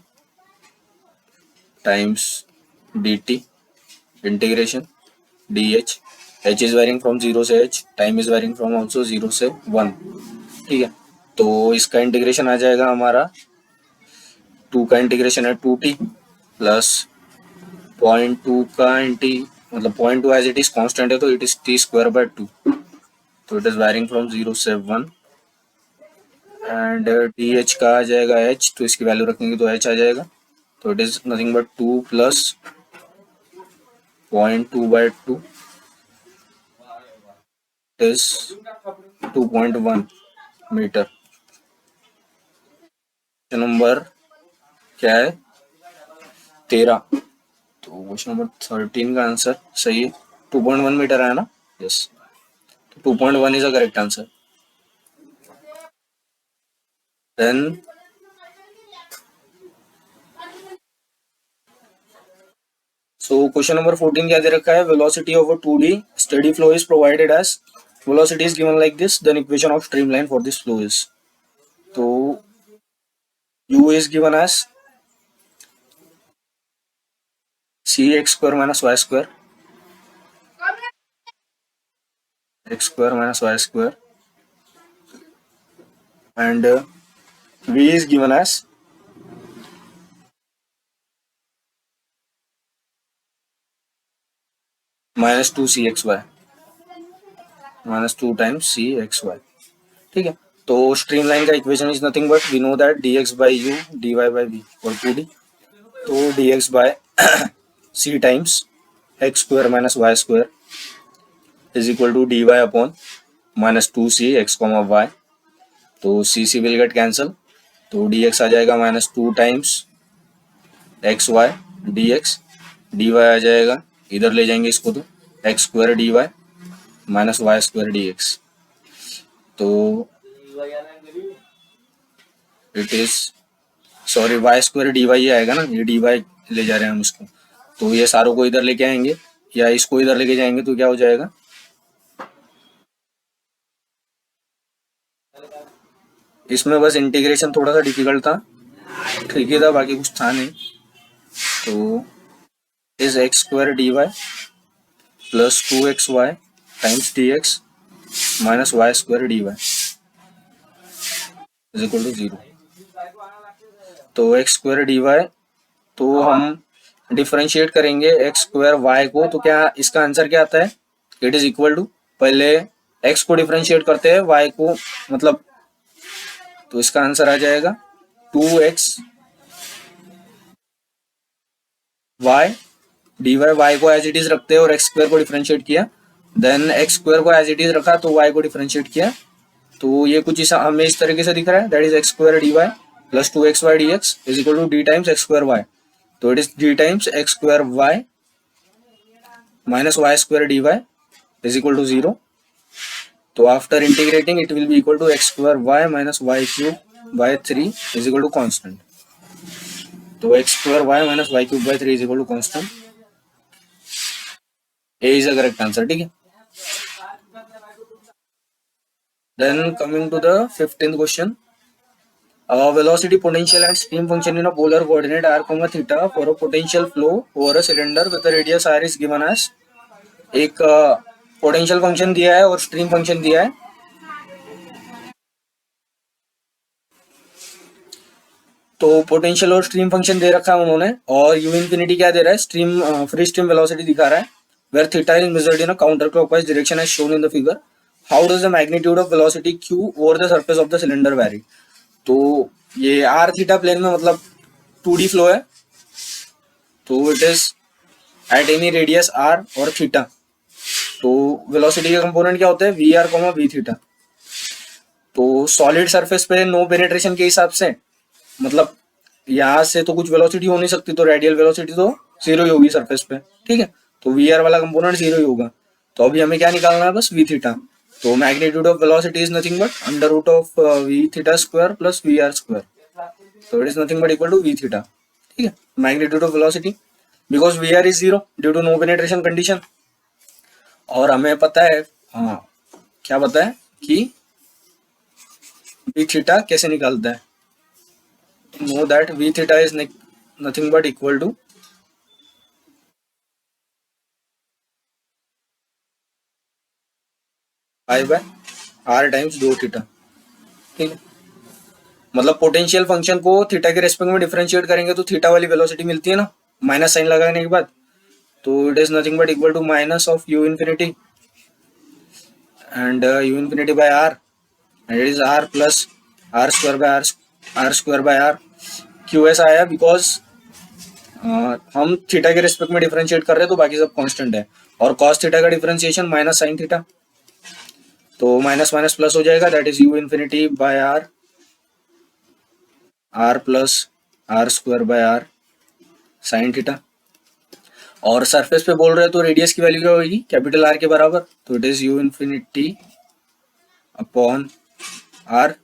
times dt integration dh। h is varying from 0 से h, time is varying from also 0 से 1। ठीक है, तो इसका इंटीग्रेशन आ जाएगा हमारा 2 का इंटीग्रेशन है 2t प्लस 0.2 का इंटी मतलब 0.2 एज इट इज कांस्टेंट है तो इट इज t² 2, तो इट इज varying from 0 से 1। एंड th का आ जाएगा h, तो इसकी वैल्यू रखेंगे तो h आ जाएगा, तो it is nothing but 2 plus 0.2/2 is 2.1 metre. Number क्या है 13, तो क्वेश्चन नंबर 13 का आंसर सही है, 2.1 मीटर है ना, yes, 2.1 is a correct answer. Then so question number 14 क्या दे रखा है, velocity of a 2D steady flow is provided as, velocity is given like this, then equation of streamline for this flow is, तो u is given as cx² minus y² x² minus y² and v is given as -2cxy -2 times cxy। ठीक है, तो स्ट्रीमलाइन का equation is nothing but we know that dx/u dy/v और 2d, तो dx by c times x² minus y² is equal to dy upon -2c x, y, तो c विल गेट कैंसल, तो dx आ जाएगा -2 टाइम्स xy dx, dy आ जाएगा, इधर ले जाएंगे इसको तो x² dy minus y² dx, तो it is sorry y² dy ही आएगा ना, ये dy ले जा रहे हैं हम इसको, तो ये सारों को इधर लेके आएंगे या इसको इधर लेके जाएंगे तो क्या हो जाएगा, इसमें बस इंटीग्रेशन थोड़ा सा डिफिकल्ट था, ठीक ही था, बाकी कुछ था नहीं, तो is x² dy plus 2xy times dx minus y² dy is equal to 0, तो x² dy, तो हम डिफरेंशिएट करेंगे x² y को, तो क्या इसका आंसर क्या आता है, इट इज इक्वल टू, पहले x को डिफरेंशिएट करते हैं y को मतलब, तो इसका आंसर आ जाएगा 2x y dy, y को एज इट इज रखते हैं और x² को डिफरेंशिएट किया, देन x² को एज इट इज रखा तो y को डिफरेंशिएट किया, तो ये कुछ हमें इस तरीके से दिख रहा है, that is x² dy plus 2xy dx is equal to d times x² y, तो it is d times x² y minus y² dy is equal to 0, तो after integrating it will be equal to x² y minus y³ by 3 is equal to constant, तो x² y minus y³ by 3 is equal to constant, A is the correct answer. ठीक है, then coming to the 15th question, velocity, potential and stream function in a polar coordinate r, theta for a potential flow over a cylinder with a radius r is given as, एक पोटेंशियल फंक्शन दिया है और स्ट्रीम फंक्शन दिया है, तो पोटेंशियल और स्ट्रीम फंक्शन दे रखा है उन्होंने, और u इंफिनिटी क्या दे रहा है, स्ट्रीम फ्री स्ट्रीम वेलोसिटी दिखा रहा है, where theta is measured in a counter clockwise direction as shown in the figure, how does the magnitude of velocity q over the surface of the cylinder vary, तो ये आर थीटा प्लेन में मतलब 2D फ्लो है, तो it is at any radius R और थीटा। तो वेलोसिटी का कंपोनेंट क्या होता है, V R comma V theta. तो सॉलिड सरफेस पे नो पेनिट्रेशन के हिसाब से मतलब यहाँ से तो कुछ वेलोसिटी हो नहीं सकती, तो रेडियल वेलोसिटी तो जीरो ही होगी सरफेस पे, ठीक है। तो वी आर वाला कंपोनेंट जीरो ही होगा। तो अभी हमें क्या निकालना है, बस वी थीटा। तो magnitude of velocity is nothing but under root of V theta square plus V R square. तो it is nothing but equal to V theta, ठीक है। Magnitude of velocity because V R is zero due to no penetration condition. और हमें पता है, हाँ क्या पता है कि वी थीटा कैसे निकालता है। Know that V theta is nothing but equal to pi by R times दो थीटा, ठीक है। मतलब पोटेंशियल फंक्शन को थीटा के रेस्पेक्ट में डिफरेंशिएट करेंगे तो थीटा वाली वेलोसिटी मिलती है ना, माइनस साइन लगाने के बाद। तो it is nothing but equal to minus of U infinity and U infinity by R, and it is R plus R square by R square by R. क्यों ऐसा आया, बिकॉज हम थीटा के रेस्पेक्ट में डिफरेंशिएट कर रहे हैं तो बाकी सब कांस्टेंट है। और कॉस थीटा का डिफरेंशिएशन माइनस साइन थीटा, तो माइनस माइनस प्लस हो जाएगा, that is U infinity by R, R plus R square by R sine theta. और सरफेस पे बोल रहे हैं तो रेडियस की वैल्यू क्या होगी, कैपिटल आर के बराबर। तो it is U infinity upon R,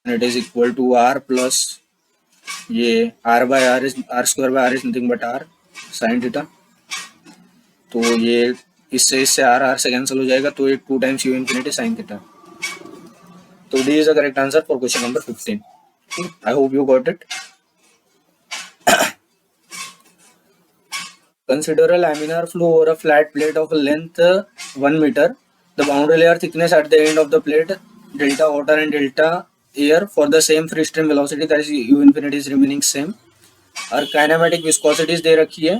it is equal to R plus ये R by R is R square by R is nothing but R sine theta. तो ये इससे आर से कैंसिल हो जाएगा, तो ये 2 times U infinity sine theta. तो D is the correct answer for question number 15. I hope you got it. Consider a laminar flow over a flat plate of a length 1 meter. The boundary layer thickness at the end of the plate, delta water and delta air for the same free stream velocity, that is u infinity is remaining same. और काइनेमेटिक विस्कोसिटीज दे रखी है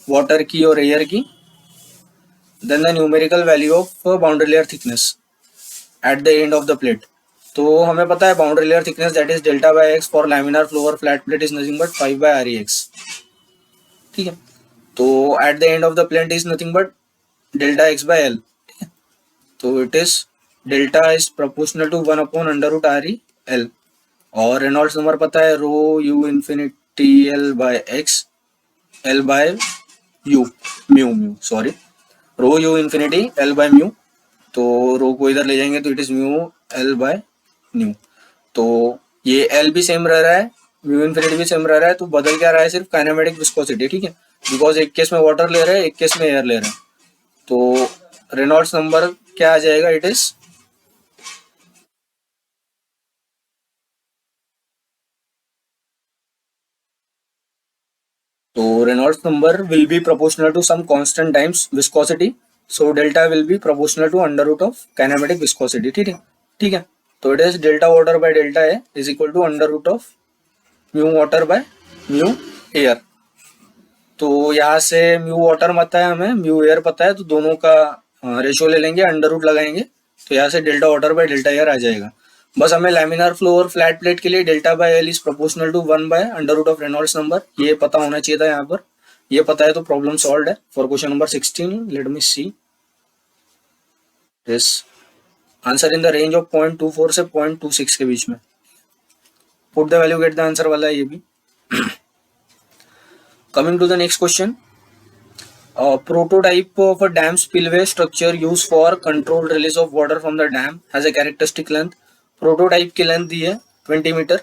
वाटर की और एयर की। Then the numerical value of boundary layer thickness at the end of the plate. तो हमें पता है boundary layer thickness that is delta by X for laminar flow और flat plate is nothing but 5 by R X, ठीक है। तो at the end of the plate is nothing but delta X by L, तो it is delta is proportional to 1 upon under root R E L. और रेनॉल्ड्स नंबर पता है rho U infinity L by X L by U mu mu sorry rho U infinity L by mu. तो रो को इधर ले जाएंगे तो it is mu L by nu. तो ये एल भी सेम रह रहा है, म्यू इन्फिनिटी भी सेम रह रहा है, तो बदल क्या रहा है सिर्फ काइनेमेटिक विस्कोसिटी, ठीक है। बिकॉज एक केस में वाटर ले रहे हैं, एक केस में एयर ले रहे हैं। तो रेनॉल्ड्स नंबर क्या आ जाएगा, इट इज तो Reynolds number will be proportional to some constant times viscosity, so delta will be proportional to under root of kinematic viscosity, ठीक है, ठीक है। तो it is delta water by delta A is equal to under root of mu water by mu air. तो यहाँ से म्यू वाटर पता है हमें, म्यू एयर पता है, तो दोनों का रेशियो ले लेंगे, अंडर रूट लगाएंगे, तो यहाँ से delta water by delta air आ जाएगा। बस हमें लैमिनार फ्लो और फ्लैट प्लेट के लिए delta by L is proportional to 1 by under root of Reynolds number, ये पता होना चाहिए था यहाँ पर। ये पता है तो प्रॉब्लम सॉल्व है for question number 16। Late me see this answer in the range of 0.24 से 0.26 के बीच में। Put the value get the answer वाला है ये भी। Coming to the next question, a prototype of a dam spillway structure used for controlled release of water from the dam has a characteristic length. Prototype की length दी है 20 metre.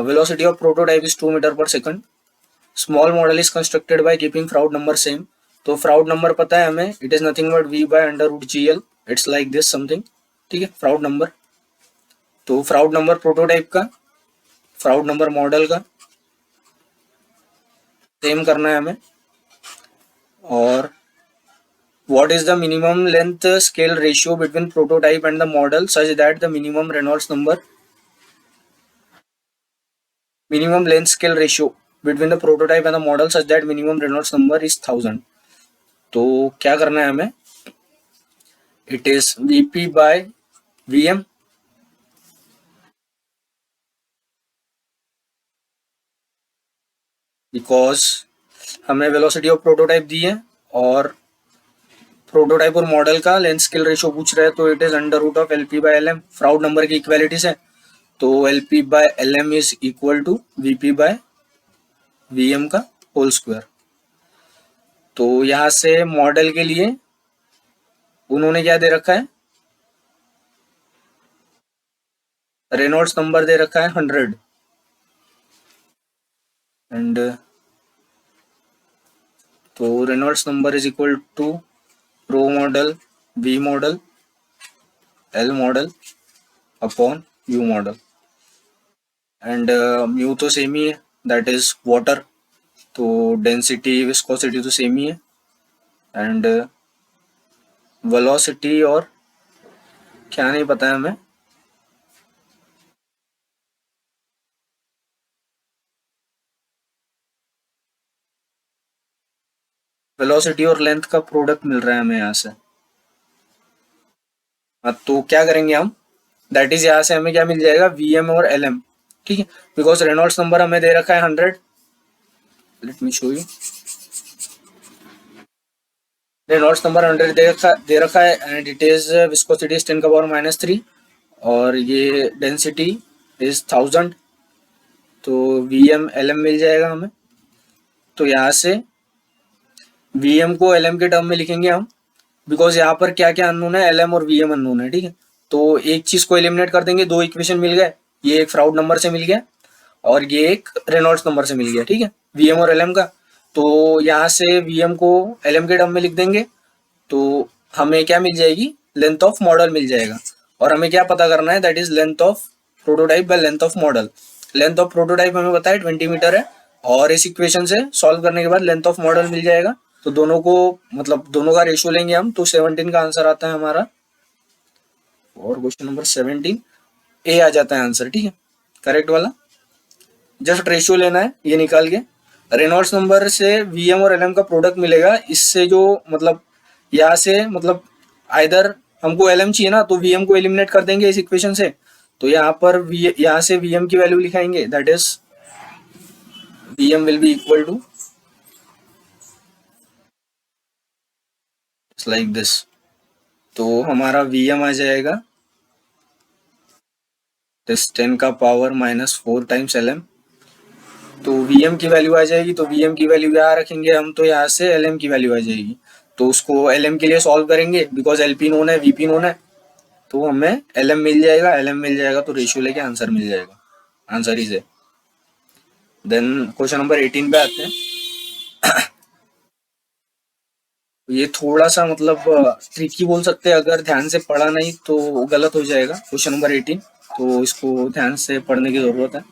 Velocity of prototype is 2 meter per second. Small model is constructed by keeping Froude number same. तो Froude number पता है हमें, it is nothing but v by under root gl. It's like this something, ठीक है, Froude number। तो Froude number prototype का, Froude number मॉडल का सेम करना है हमें। और what is the minimum length scale ratio between prototype and the model such that the minimum Reynolds number, minimum length scale ratio between the prototype and the model such that minimum Reynolds number is 1000। तो क्या करना है हमें, it is vp by vm, because हमें वेलोसिटी ऑफ प्रोटोटाइप दी है और प्रोटोटाइप और मॉडल का लेंथ स्केल रेशियो पूछ रहे हैं, तो it is under root of L P by L M. Froude number की इक्वालिटीज है, तो L P by L M is equal to V P by V M का होल स्क्वायर। तो यहां से मॉडल के लिए उन्होंने क्या दे रखा है, रेनॉल्ड्स नंबर दे रखा है 100 एंड तो Reynolds number is equal to rho model V model L model upon U model and mu तो सेम ही है, दैट इज वाटर, तो डेंसिटी विस्कोसिटी तो सेम ही है एंड वेलोसिटी और क्या नहीं पता है हमें, वेलोसिटी और लेंथ का प्रोडक्ट मिल रहा है हमें यहाँ से। तो क्या करेंगे हम, दैट इज यहाँ से हमें क्या मिल जाएगा, वी एम और एल एम, ठीक है, बिकॉज रेनॉल्ड्स नंबर हमें दे रखा है 100। Let me show you, Reynolds number 100 दे रखा है and it is viscosity is 10⁻³ और ये डेंसिटी इज 1000, तो वी एम एल एम मिल जाएगा हमें। तो यहाँ से वी एम को एल एम के टर्म में लिखेंगे हम, बिकॉज यहाँ पर क्या क्या अननोन है, एल एम और वी एम अननोन है, ठीक है। तो एक चीज को एलिमिनेट कर देंगे, दो इक्वेशन मिल गए, ये एक फ्राउड नंबर से मिल गया और ये एक रेनॉल्ड्स नंबर से मिल गया, ठीक है, वी एम और एल एम का। तो यहाँ से वी एम को एल एम के टर्म में लिख देंगे, तो हमें क्या मिल जाएगी, लेंथ ऑफ मॉडल मिल जाएगा। और हमें क्या पता करना है, that is length of prototype by length of model. Length of prototype हमें पता है 20 मीटर है और इस इक्वेशन से सॉल्व करने के बाद लेंथ ऑफ मॉडल मिल जाएगा। तो दोनों को मतलब दोनों का रेशियो लेंगे हम, तो 17 का आंसर आता है हमारा, और क्वेश्चन नंबर 17 ए आ जाता है आंसर, ठीक है, करेक्ट वाला। जस्ट रेशियो लेना है ये निकाल के, रेनॉल्ड्स नंबर से वी एम और एल एम का प्रोडक्ट मिलेगा, इससे जो मतलब यहाँ से मतलब आइदर हमको एल एम चाहिए ना, तो वी एम को एलिमिनेट कर देंगे इस इक्वेशन से, तो यहाँ पर यहाँ से वी एम की वैल्यू लिखाएंगे, that is V M will be equal to like this. तो हमारा वी एम आ जाएगा 10⁻⁻⁴ टाइम्स एल एम। तो वी एम की वैल्यू आ जाएगी, तो वी एम की वैल्यू यहाँ रखेंगे हम, तो यहाँ से एल एम की वैल्यू आ जाएगी। तो उसको एल एम के लिए सॉल्व करेंगे, बिकॉज एल पी नोन है वी पी नोन है, तो हमें एल एम मिल जाएगा, एल एम मिल जाएगा तो रेशियो लेके आंसर मिल जाएगा, आंसर इज है। देन क्वेश्चन नंबर 18 पे आते हैं। ये थोड़ा सा मतलब ट्रिकी बोल सकते हैं, अगर ध्यान से पढ़ा नहीं तो गलत हो जाएगा। क्वेश्चन नंबर 18, तो इसको ध्यान से पढ़ने की जरूरत है।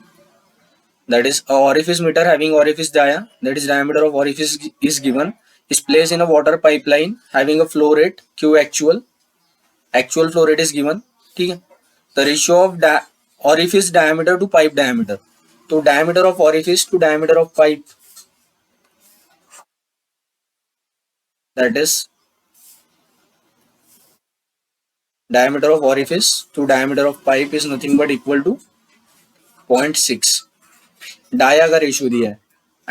That is, a orifice meter having orifice dia, that is diameter of orifice is given, is placed in a water pipeline having a flow rate q actual, actual flow rate is given, ठीक है। The ratio of orifice diameter to pipe diameter, तो diameter of orifice to diameter of pipe, that is diameter of orifice to diameter of pipe is nothing but equal to 0.6, dia का रेशियो दिया है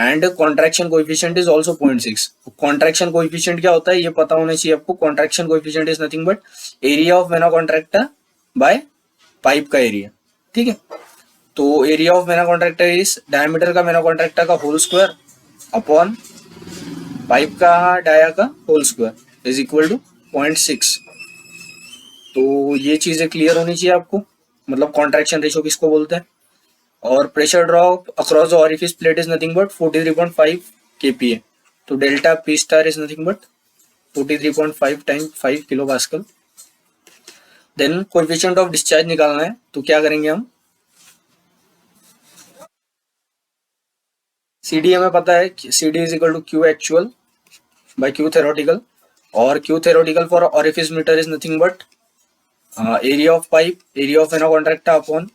and contraction coefficient is also 0.6। Contraction coefficient क्या होता है ये पता होना चाहिए आपको। Contraction coefficient is nothing but area of vena contracta by pipe का एरिया, ठीक है। तो area of vena contracta is diameter का वेना कॉन्ट्रैक्टा का होल स्क्वायर अपॉन पाइप का डाया का whole square is equal to 0.6। तो ये चीजें क्लियर होनी चाहिए आपको, मतलब कॉन्ट्रैक्शन रेशियो किसको बोलते हैं। और pressure drop across the orifice plate is nothing but 43.5 kPa, तो delta P star is nothing but 43.5 time 5 kilo pascal. Then coefficient of discharge निकालना है, तो क्या करेंगे हम, सी डी हमें पता है, C D is equal to Q actual by Q theoretical, और Q theoretical for orifice meter is nothing but area of pipe, area of vena contracta upon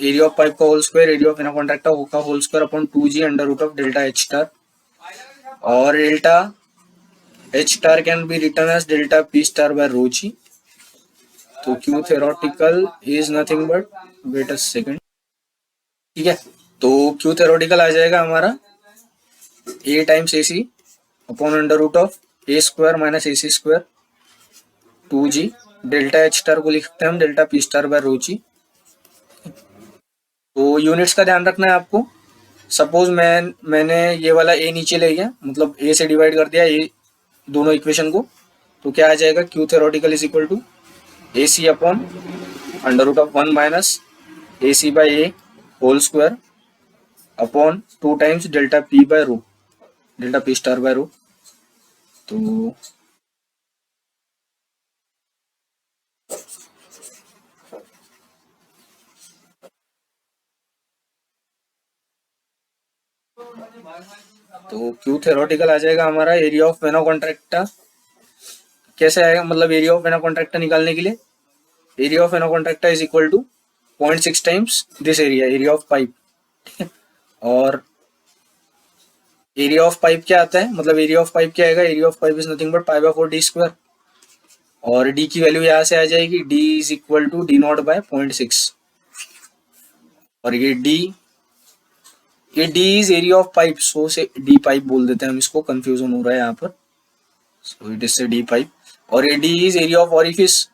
area of pipe का whole square, area of vena contracta का whole square upon 2g under root of delta H star, और delta H star can be return as delta P star by rho G. तो Q theoretical is nothing but, wait a second, ठीक है, तो क्यू थेरोटिकल आ जाएगा हमारा A times A C upon under root of A square minus A C square 2g, delta H star को लिखते हैं हम delta P star by rho G. तो यूनिट्स का ध्यान रखना है आपको। सपोज मैंने ये वाला ए नीचे ले गया, मतलब ए से डिवाइड कर दिया ए दोनों इक्वेशन को, तो क्या आ जाएगा, Q theoretical is equal to A C upon under root of 1 minus A C by A whole square upon 2 times delta P by rho, delta P star by rho. तो क्यू थेरोटिकल आ जाएगा हमारा एरिया ऑफ वेना कॉन्ट्रैक्टा। कैसे आएगा, मतलब एरिया ऑफ वेना कॉन्ट्रैक्टा निकालने के लिए area of vena contracta is equal to 0.6 times this area, area of pipe, ठीक है। और एरिया ऑफ पाइप क्या आता है, मतलब एरिया ऑफ पाइप क्या आएगा, area of pipe is nothing but pi by 4 D square. और डी की वैल्यू यहाँ से आ जाएगी, D is equal to D naught by 0.6। और ये D is area of pipe, so से डी पाइप बोल देते हैं हम इसको, कंफ्यूजन हो रहा है यहाँ पर, सो इट इज से डी पाइप। और ये D is area of orifice,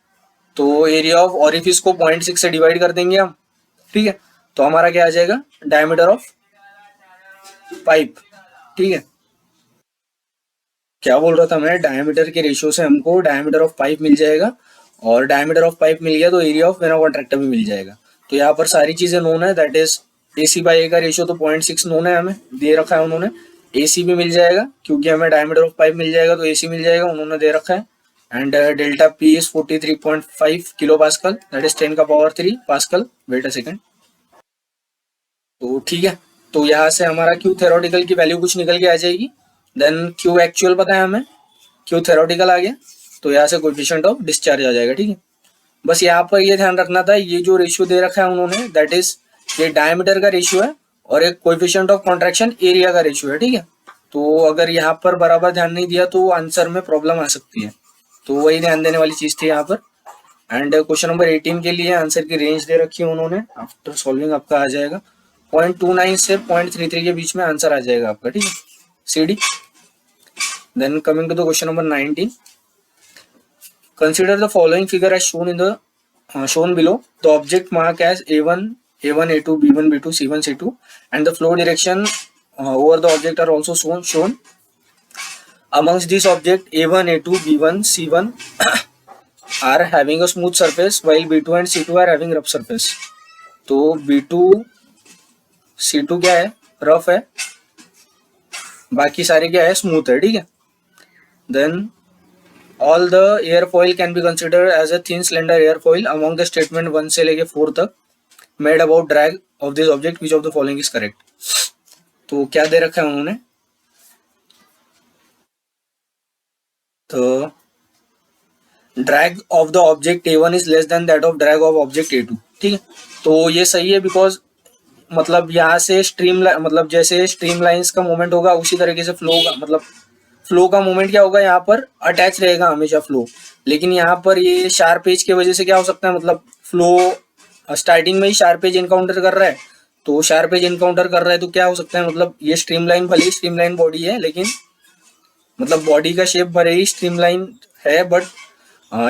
तो एरिया ऑफ ऑरिफिस को 0.6 से डिवाइड कर देंगे हम, ठीक है। तो हमारा क्या आ जाएगा, डायमीटर ऑफ पाइप, ठीक है। क्या बोल रहा था मैं, डायमीटर के रेशियो से हमको डायमीटर ऑफ पाइप मिल जाएगा, और डायमीटर ऑफ पाइप मिल गया तो एरिया ऑफ वेना कॉन्ट्रैक्टा भी मिल जाएगा। तो यहाँ पर सारी चीजें नोन है, that is A C by A का रेशियो तो 0.6 नोन है, हमें दे रखा है उन्होंने। ए सी भी मिल जाएगा क्योंकि हमें डायमीटर ऑफ पाइप मिल जाएगा, तो ए सी मिल जाएगा, उन्होंने दे रखा है। And delta P is 43.5 kilo pascal, that is 10 का power 3 pascal. Wait a second. तो ठीक है, तो यहाँ से हमारा क्यू थेरोटिकल की वैल्यू कुछ निकल के आ जाएगी। देन क्यू एक्चुअल पता है हमें, क्यू थेरोटिकल आ गया, तो यहाँ से कोएफिशिएंट ऑफ डिस्चार्ज आ जाएगा, ठीक है। बस यहाँ पर ये ध्यान रखना था, ये जो रेशियो दे रखा है उन्होंने, दैट इज ये डायमीटर का रेशियो है और एक कोएफिशिएंट ऑफ कॉन्ट्रैक्शन एरिया का रेशियो है, ठीक है। तो अगर यहाँ पर बराबर ध्यान नहीं दिया तो आंसर में प्रॉब्लम आ सकती है, तो वही ध्यान देने वाली चीज थी यहाँ पर। एंड क्वेश्चन नंबर 18 के लिए आंसर की रेंज दे रखी है उन्होंने, आफ्टर सॉल्विंग आपका आ जाएगा 0.29 से 0.33 के बीच में आंसर आ जाएगा आपका, ठीक है, C D. Then coming to the question number 19, consider the following figure as shown in the shown below. The object marked as A1, A2, B1, B2, C1, C2, and the flow direction over the object are also shown. Amongst these objects, A1, A2, B1, C1 are having a smooth surface, while B2 and C2 are having rough surface. तो B2, C2 क्या है, रफ है, बाकी सारे क्या है, स्मूथ है, ठीक है। Then all the airfoil can be considered as a thin slender airfoil among the statement 1 से लेके 4 तक made about drag of this object, which of the following is correct। तो क्या दे रखा है उन्होंने, तो drag of the object A1 is less than that of drag of object A2, ठीक है। तो ये सही है, बिकॉज मतलब यहाँ से मतलब जैसे स्ट्रीम लाइंस का मूवमेंट होगा उसी तरीके से फ्लो का, मतलब फ्लो का मूवमेंट क्या होगा, यहाँ पर अटैच रहेगा हमेशा फ्लो। लेकिन यहाँ पर ये शार्प एज की वजह से क्या हो सकता है, मतलब फ्लो स्टार्टिंग में ही शार्प एज इनकाउंटर कर रहा है, तो शार्प एज इनकाउंटर कर रहा है तो क्या हो सकता है, मतलब ये स्ट्रीमलाइन, भले ही स्ट्रीमलाइन बॉडी है, लेकिन मतलब बॉडी का शेप भले ही स्ट्रीमलाइन है, बट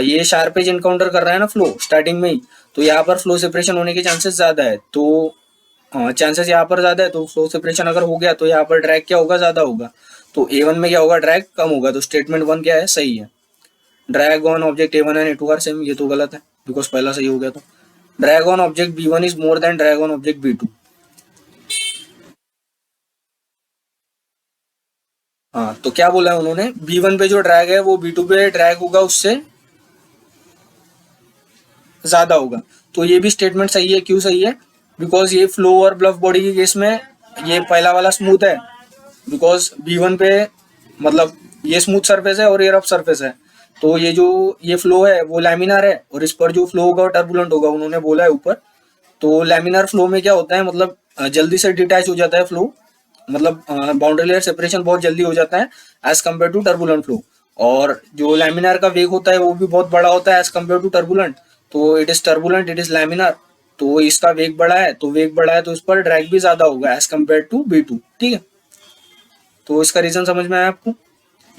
ये शार्प एज इनकाउंटर कर रहा है ना फ्लो स्टार्टिंग में ही, तो यहाँ पर फ्लो सेपरेशन होने के चांसेस ज्यादा है। तो चांसेस यहाँ पर ज्यादा है, तो फ्लो सेपरेशन अगर हो गया तो यहाँ पर ड्रैग क्या होगा, ज्यादा होगा। तो A1 में क्या होगा, ड्रैग कम होगा। तो स्टेटमेंट 1 क्या है, सही है। Drag on object A1 and A2 are same, ये तो गलत है बिकॉज पहला सही हो गया। तो drag on object B1 is more than drag on object B2। हाँ, तो क्या बोला है उन्होंने, B1 पे जो ड्रैग है वो B2 पे ड्रैग होगा उससे ज्यादा होगा। तो ये भी स्टेटमेंट सही है। क्यों सही है, बिकॉज ये फ्लो और ब्लफ बॉडी के केस में ये पहला वाला स्मूथ है, बिकॉज B1 पे मतलब ये स्मूथ सरफेस है और ये रफ सरफेस है, तो ये जो ये फ्लो है वो लैमिनार है, और इस पर जो फ्लो होगा टर्बुलेंट होगा, उन्होंने बोला है ऊपर। तो लैमिनार फ्लो में क्या होता है, मतलब जल्दी से डिटैच हो जाता है फ्लो, मतलब बाउंड्री लेयर सेपरेशन बहुत जल्दी हो जाता है as compare to turbulent flow. और जो लैमिनार का वेग होता है वो भी बहुत बड़ा होता है एज कम्पेयर टू टर्बुलेंट। तो it is turbulent, it is laminar, तो इसका वेग बड़ा है, तो वेग बड़ा है तो इस पर ड्रैग भी ज्यादा होगा एज कम्पेयर टू B2, ठीक है। तो इसका रीजन समझ में आया आपको?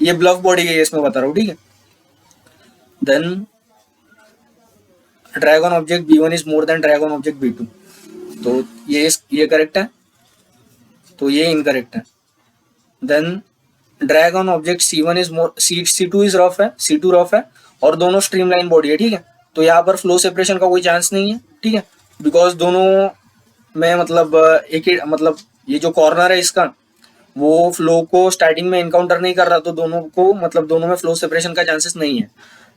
ये ब्लफ बॉडी के केस में बता रहा हूँ, ठीक है। Then drag on object B1 is more than drag on object B2, तो ये करेक्ट है, तो ये इनकरेक्ट है। Then drag on object C1 is more, C2 is rough है, C2 रफ है और दोनों स्ट्रीमलाइन बॉडी है, ठीक है। तो यहाँ पर फ्लो सेपरेशन का कोई चांस नहीं है, ठीक है, बिकॉज दोनों में मतलब एक ही मतलब ये जो कॉर्नर है इसका वो फ्लो को स्टार्टिंग में इनकाउंटर नहीं कर रहा, तो दोनों को मतलब दोनों में फ्लो सेपरेशन का चांसेस नहीं है।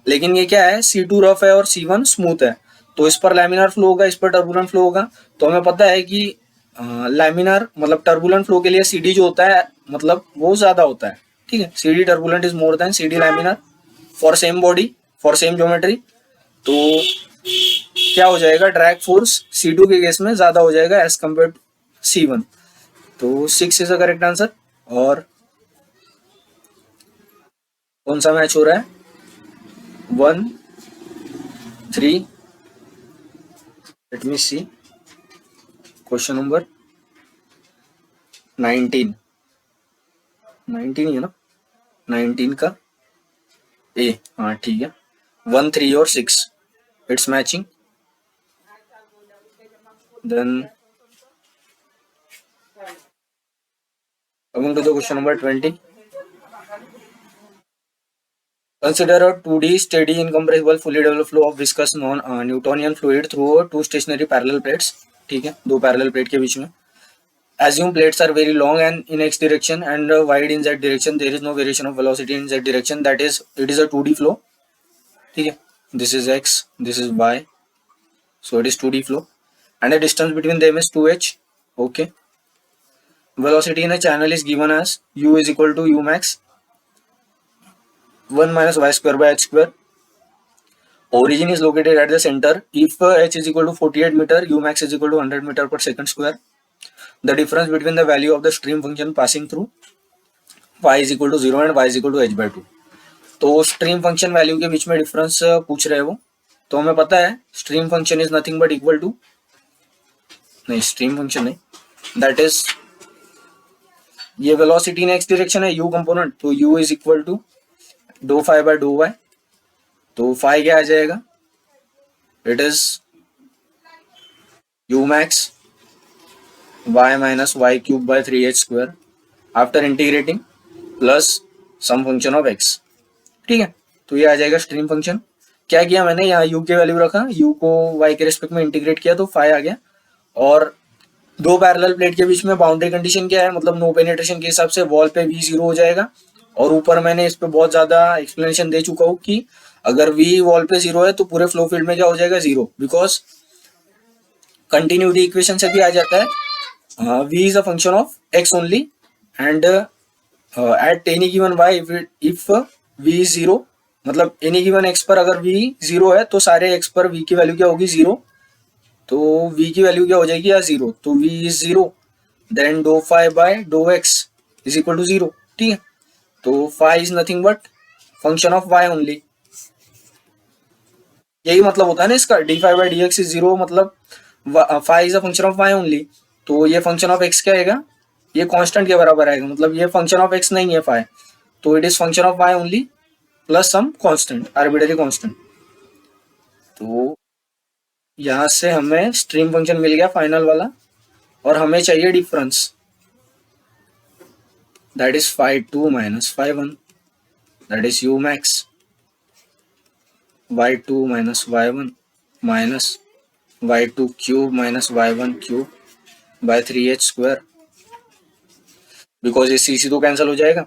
लेकिन ये क्या है, C2 रफ है और C1 स्मूथ है, तो इस पर लैमिनार फ्लो होगा, इस पर टर्बुलेंट फ्लो होगा। तो हमें पता है कि लैमिनार मतलब टर्बुलेंट फ्लो के लिए CD जो होता है मतलब वो ज्यादा होता है, ठीक है। CD turbulent is more then CD laminar for same body, for same geometry. तो क्या हो जाएगा, ड्रैग फोर्स C2 के केस में ज्यादा हो जाएगा एज कम्पेयर टू C1। तो 6 इज द करेक्ट आंसर। और कौन सा मैच हो रहा है, 1 3, लेट मी सी, क्वेश्चन नंबर 19 है ना, 19 का ए, हाँ ठीक है, 1 3 और 6 it's matching. Then coming to the question number 20, consider a 2D steady incompressible fully developed flow of viscous non Newtonian fluid through two stationary parallel plates, ठीक है, दो पैरेलल प्लेट के बीच में। assume plates are very long and in x direction and wide in z direction, there is no variation of velocity in z direction, that is it is a 2D flow, ठीक है। this is x, this is y, so it is 2D flow and the distance between them is 2h, okay। velocity in a channel is given as u is equal to u max 1 minus y square by h square. Origin is located at the center. If h is equal to 48 meter, u max is equal to 100 meter per second square. The difference between the value of the stream function passing through y is equal to 0 and y is equal to h by 2. तो स्ट्रीम फंक्शन वैल्यू के बीच में डिफरेंस पूछ रहे हैं वो, तो हमें पता है stream function is nothing but equal to, नहीं स्ट्रीम फंक्शन नहीं, दैट इज ये वेलोसिटी इन एक्स डायरेक्शन है u कंपोनेंट, तो u is equal to do phi by do Y. तो फाई क्या आ जाएगा, it is u max y minus Y cube by 3h square after integrating plus some function of x, ठीक है। तो ये आ जाएगा स्ट्रीम फंक्शन। क्या किया मैंने, यहाँ u के वैल्यू रखा, u को y के रिस्पेक्ट में इंटीग्रेट किया तो फाई आ गया। और दो पैरेलल प्लेट के बीच में बाउंड्री कंडीशन क्या है, मतलब नो पेनिट्रेशन के हिसाब से वॉल पे v 0 हो जाएगा। और ऊपर मैंने इस पे बहुत ज्यादा एक्सप्लेनेशन दे चुका हूँ कि अगर v वॉल पे 0 है तो पूरे फ्लो फील्ड में क्या हो जाएगा, 0, बिकॉज कंटिन्यूटी इक्वेशन से भी आ जाता है v is a function of x only and eight any given y if v is 0, मतलब एनी गिवन x पर अगर v 0 है तो सारे x पर v की वैल्यू क्या होगी, 0। तो v की वैल्यू क्या हो जाएगी, या 0, तो v is 0, then d phi by dough x is equal to 0, ठीक है। तो phi is nothing but function of y only, यही मतलब होता है ना इसका, d phi by D x is 0, मतलब phi is a function of y only. तो ये फंक्शन ऑफ x क्या आएगा, ये कांस्टेंट के बराबर आएगा, मतलब ये फंक्शन ऑफ x नहीं है फाई, तो it is function of y only plus some constant, arbitrary constant. तो यहां से हमें स्ट्रीम फंक्शन मिल गया फाइनल वाला, और हमें चाहिए difference, that is phi 2 minus phi 1, that is u max y2 minus y1 minus y2 cube minus y1 क्यूब बाय 3h स्क्वायर, बिकॉज ये c तो कैंसिल हो जाएगा।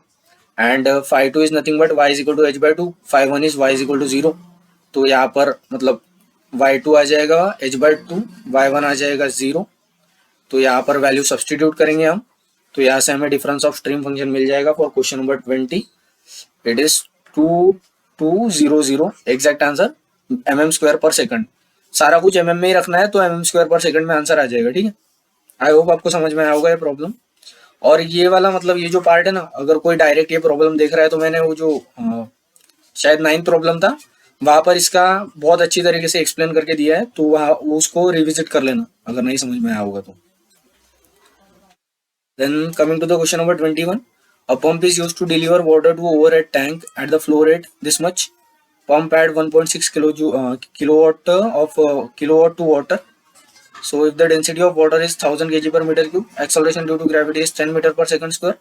And phi 2 is nothing but y is equal to h by 2, phi 1 is y is equal to 0, तो यहाँ पर मतलब y2 आ जाएगा h बाई 2, y1 आ जाएगा 0, तो यहाँ पर वैल्यू सब्सटीट्यूट करेंगे हम, तो यहाँ से हमें डिफरेंस ऑफ स्ट्रीम फंक्शन मिल जाएगा for question number 20, it is 2200, exact answer mm square per second, सारा कुछ mm में ही रखना है, तो mm स्क्वायर पर सेकंड में आंसर आ जाएगा, ठीक है। आई होप आपको समझ में आया होगा ये प्रॉब्लम। और ये वाला मतलब ये जो पार्ट है ना, अगर कोई डायरेक्ट ये प्रॉब्लम देख रहा है तो मैंने वो जो शायद 9th प्रॉब्लम था वहां पर इसका बहुत अच्छी तरीके से एक्सप्लेन करके दिया है, तो वहाँ उसको रिविजिट कर लेना अगर नहीं समझ में आया होगा तो। Then coming to the question number 21, A pump is used to deliver water to overhead tank at the flow rate this much. Pump add 1.6 kilowatt to water. So if the density of water is 1000 kg per meter cube, acceleration due to gravity is 10 meter per second square.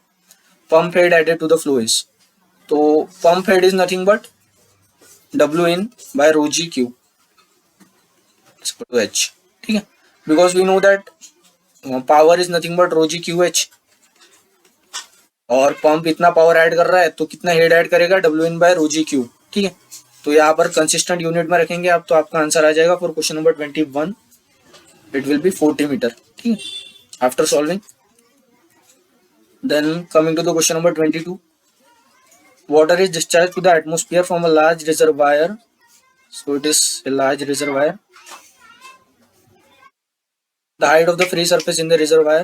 Pump head added to the flow is, तो pump head is nothing but W in by rho g cube is equal to h. ठीक है, because we know that power is nothing but rho g q h, और पंप इतना पावर ऐड कर रहा है तो कितना हेड ऐड करेगा, W in by rho g Q. ठीक है, तो यहाँ पर कंसिस्टेंट यूनिट में रखेंगे आप, तो आपका आंसर आ जाएगा for question number 21 it will be 40 metre. ठीक है, after solving. Then coming to the question number 22. Water is discharge to the atmosphere from a large reservoir. So it is a large reservoir. The height of the free surface in the reservoir.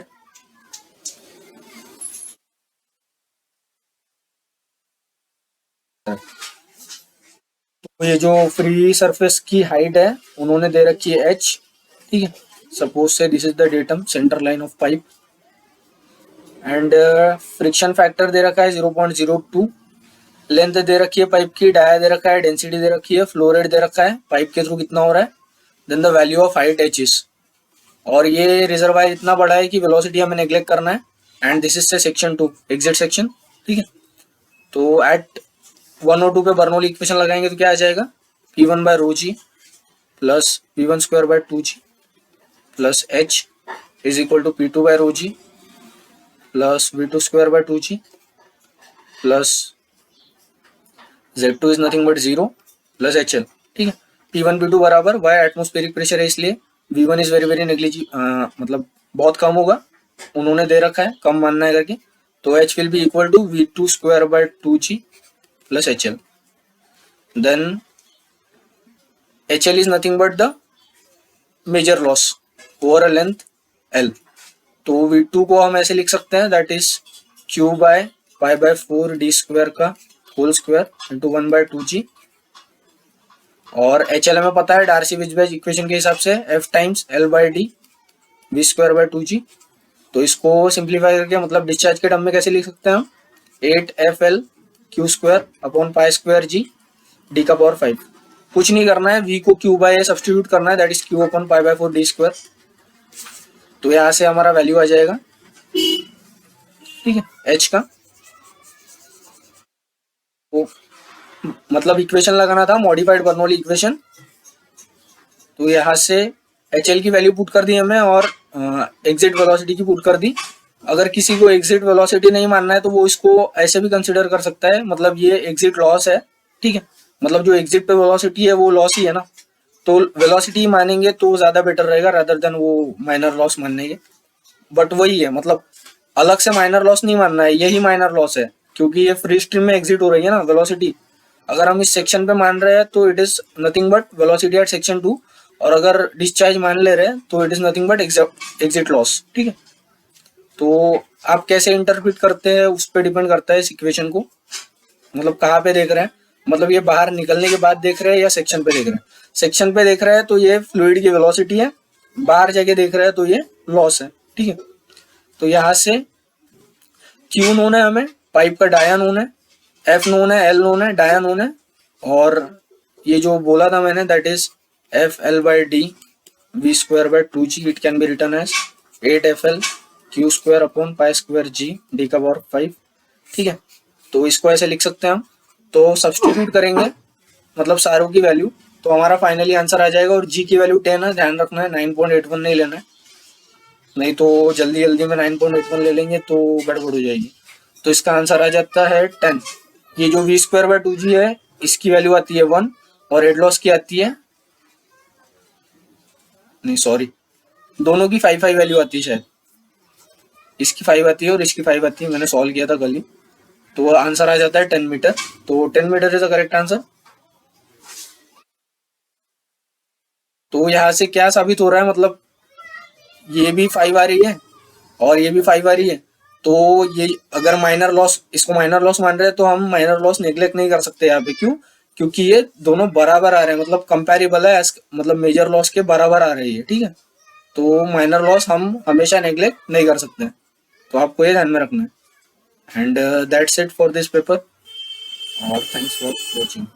तो ये जो फ्री सरफेस की हाइट है उन्होंने दे रखी है h. ठीक है, suppose say this is the datum centre line of pipe, and friction factor दे रखा है 0.02. लेंथ दे रखी है पाइप की, डाया दे रखा है, डेंसिटी दे रखी है, फ्लो रेट दे रखा है, पाइप के थ्रू कितना हो रहा है, then the value of height h is. और ये रिजर्वायर इतना बड़ा है कि वेलोसिटी हमें नेग्लेक्ट करना है, and this is section 2 exit section. ठीक है, तो एट 1 और 2 पे बर्नौली इक्वेशन लगाएंगे तो क्या आ जाएगा, P1 by rho g plus P1 square by 2g plus h is equal to P2 by rho g plus V2 square by 2g plus Z2 is nothing but 0 plus HL. ठीक है, P1 P2 बराबर वाई एटमोस्फेरिक प्रेशर है इसलिए V1 इज वेरी वेरी नेग्लिजी, मतलब बहुत कम होगा, उन्होंने दे रखा है कम मानना है करके, तो H will be equal to V2 square by 2g plus HL. Then HL is nothing but the major loss over a length L. तो V2 को हम ऐसे लिख सकते हैं, that is Q by pi by 4 d square का whole square into 1 by 2g, और HL हमें पता है डार्सी-विजबैच इक्वेशन के हिसाब से F times L by d v square by 2g. तो इसको सिंप्लीफाई करके मतलब डिस्चार्ज के टर्म में कैसे लिख सकते हैं हम, 8FL q square upon pi square g d का पावर 5. कुछ नहीं करना है, v को q बाय a सब्स्टिट्यूट करना है, that is q upon pi by 4 D square. तो यहाँ से हमारा वैल्यू आ जाएगा. ठीक है, h का तो मतलब इक्वेशन लगाना था मॉडिफाइड बर्नौली इक्वेशन, तो यहाँ से HL की वैल्यू पुट कर दी हमें और एग्जिट वेलोसिटी की पुट कर दी. अगर किसी को एग्जिट वेलोसिटी नहीं मानना है तो वो इसको ऐसे भी कंसिडर कर सकता है, मतलब ये एग्जिट लॉस है. ठीक है, मतलब जो एग्जिट पे वेलोसिटी है वो लॉस ही है ना, तो वेलोसिटी मानेंगे तो ज्यादा बेटर रहेगा रादर देन वो माइनर लॉस मानेंगे. बट वही है, मतलब अलग से माइनर लॉस नहीं मानना है, यही माइनर लॉस है क्योंकि ये फ्री स्ट्रीम में एग्जिट हो रही है ना वेलोसिटी. अगर हम इस सेक्शन पे मान रहे हैं तो it is nothing but velocity at section 2, और अगर डिस्चार्ज मान ले रहे हैं तो it is nothing but exit loss. ठीक है, तो आप कैसे इंटरप्रेट करते हैं उस पर डिपेंड करता है इस इक्वेशन को, मतलब कहाँ पे देख रहे हैं, मतलब ये बाहर निकलने के बाद देख रहे हैं या सेक्शन पे देख रहे हैं. सेक्शन पे देख रहे हैं तो ये फ्लूइड की वेलोसिटी है, बाहर जाके देख रहे हैं तो ये लॉस है. ठीक है, तो यहाँ से Q नोन है हमें, पाइप का डाया नोन है, F नोन है, L नोन है, डाया नोन है, और ये जो बोला था मैंने that is FL by D v square by 2g, it can be return as 8FL q square upon pi square g d का पावर 5. ठीक है, तो इसको ऐसे लिख सकते हैं हम. तो सब्स्टिट्यूट करेंगे मतलब सारों की वैल्यू, तो हमारा फाइनली आंसर आ जाएगा. और जी की वैल्यू 10 है, ध्यान रखना है 9.81 नहीं लेना है, नहीं तो जल्दी जल्दी में 9.81 ले लेंगे तो गड़बड़ हो जाएगी. तो इसका आंसर आ जाता है 10. ये जो v स्क्वायर बाय 2g है इसकी वैल्यू आती है 1, और हेड लॉस की आती है, नहीं सॉरी, दोनों की 5 वैल्यू आती है शायद, इसकी 5 आती है और इसकी 5 आती है, मैंने सॉल्व किया था कल ही. तो आंसर आ जाता है 10 मीटर. तो 10 metre is the correct answer. तो यहाँ से क्या साबित हो रहा है, मतलब ये भी 5 आ रही है और ये भी 5 आ रही है, तो ये अगर माइनर लॉस, इसको माइनर लॉस मान रहे हैं तो हम माइनर लॉस नेग्लेक्ट नहीं कर सकते यहाँ पे. क्यों? क्योंकि ये दोनों बराबर आ रहे हैं, मतलब कंपेरेबल है, मतलब मेजर लॉस के बराबर आ रही है. ठीक है, तो माइनर लॉस हम हमेशा नेग्लेक्ट नहीं कर सकते, तो आपको ये ध्यान में रखना है. And that's it for this paper. Thanks for watching.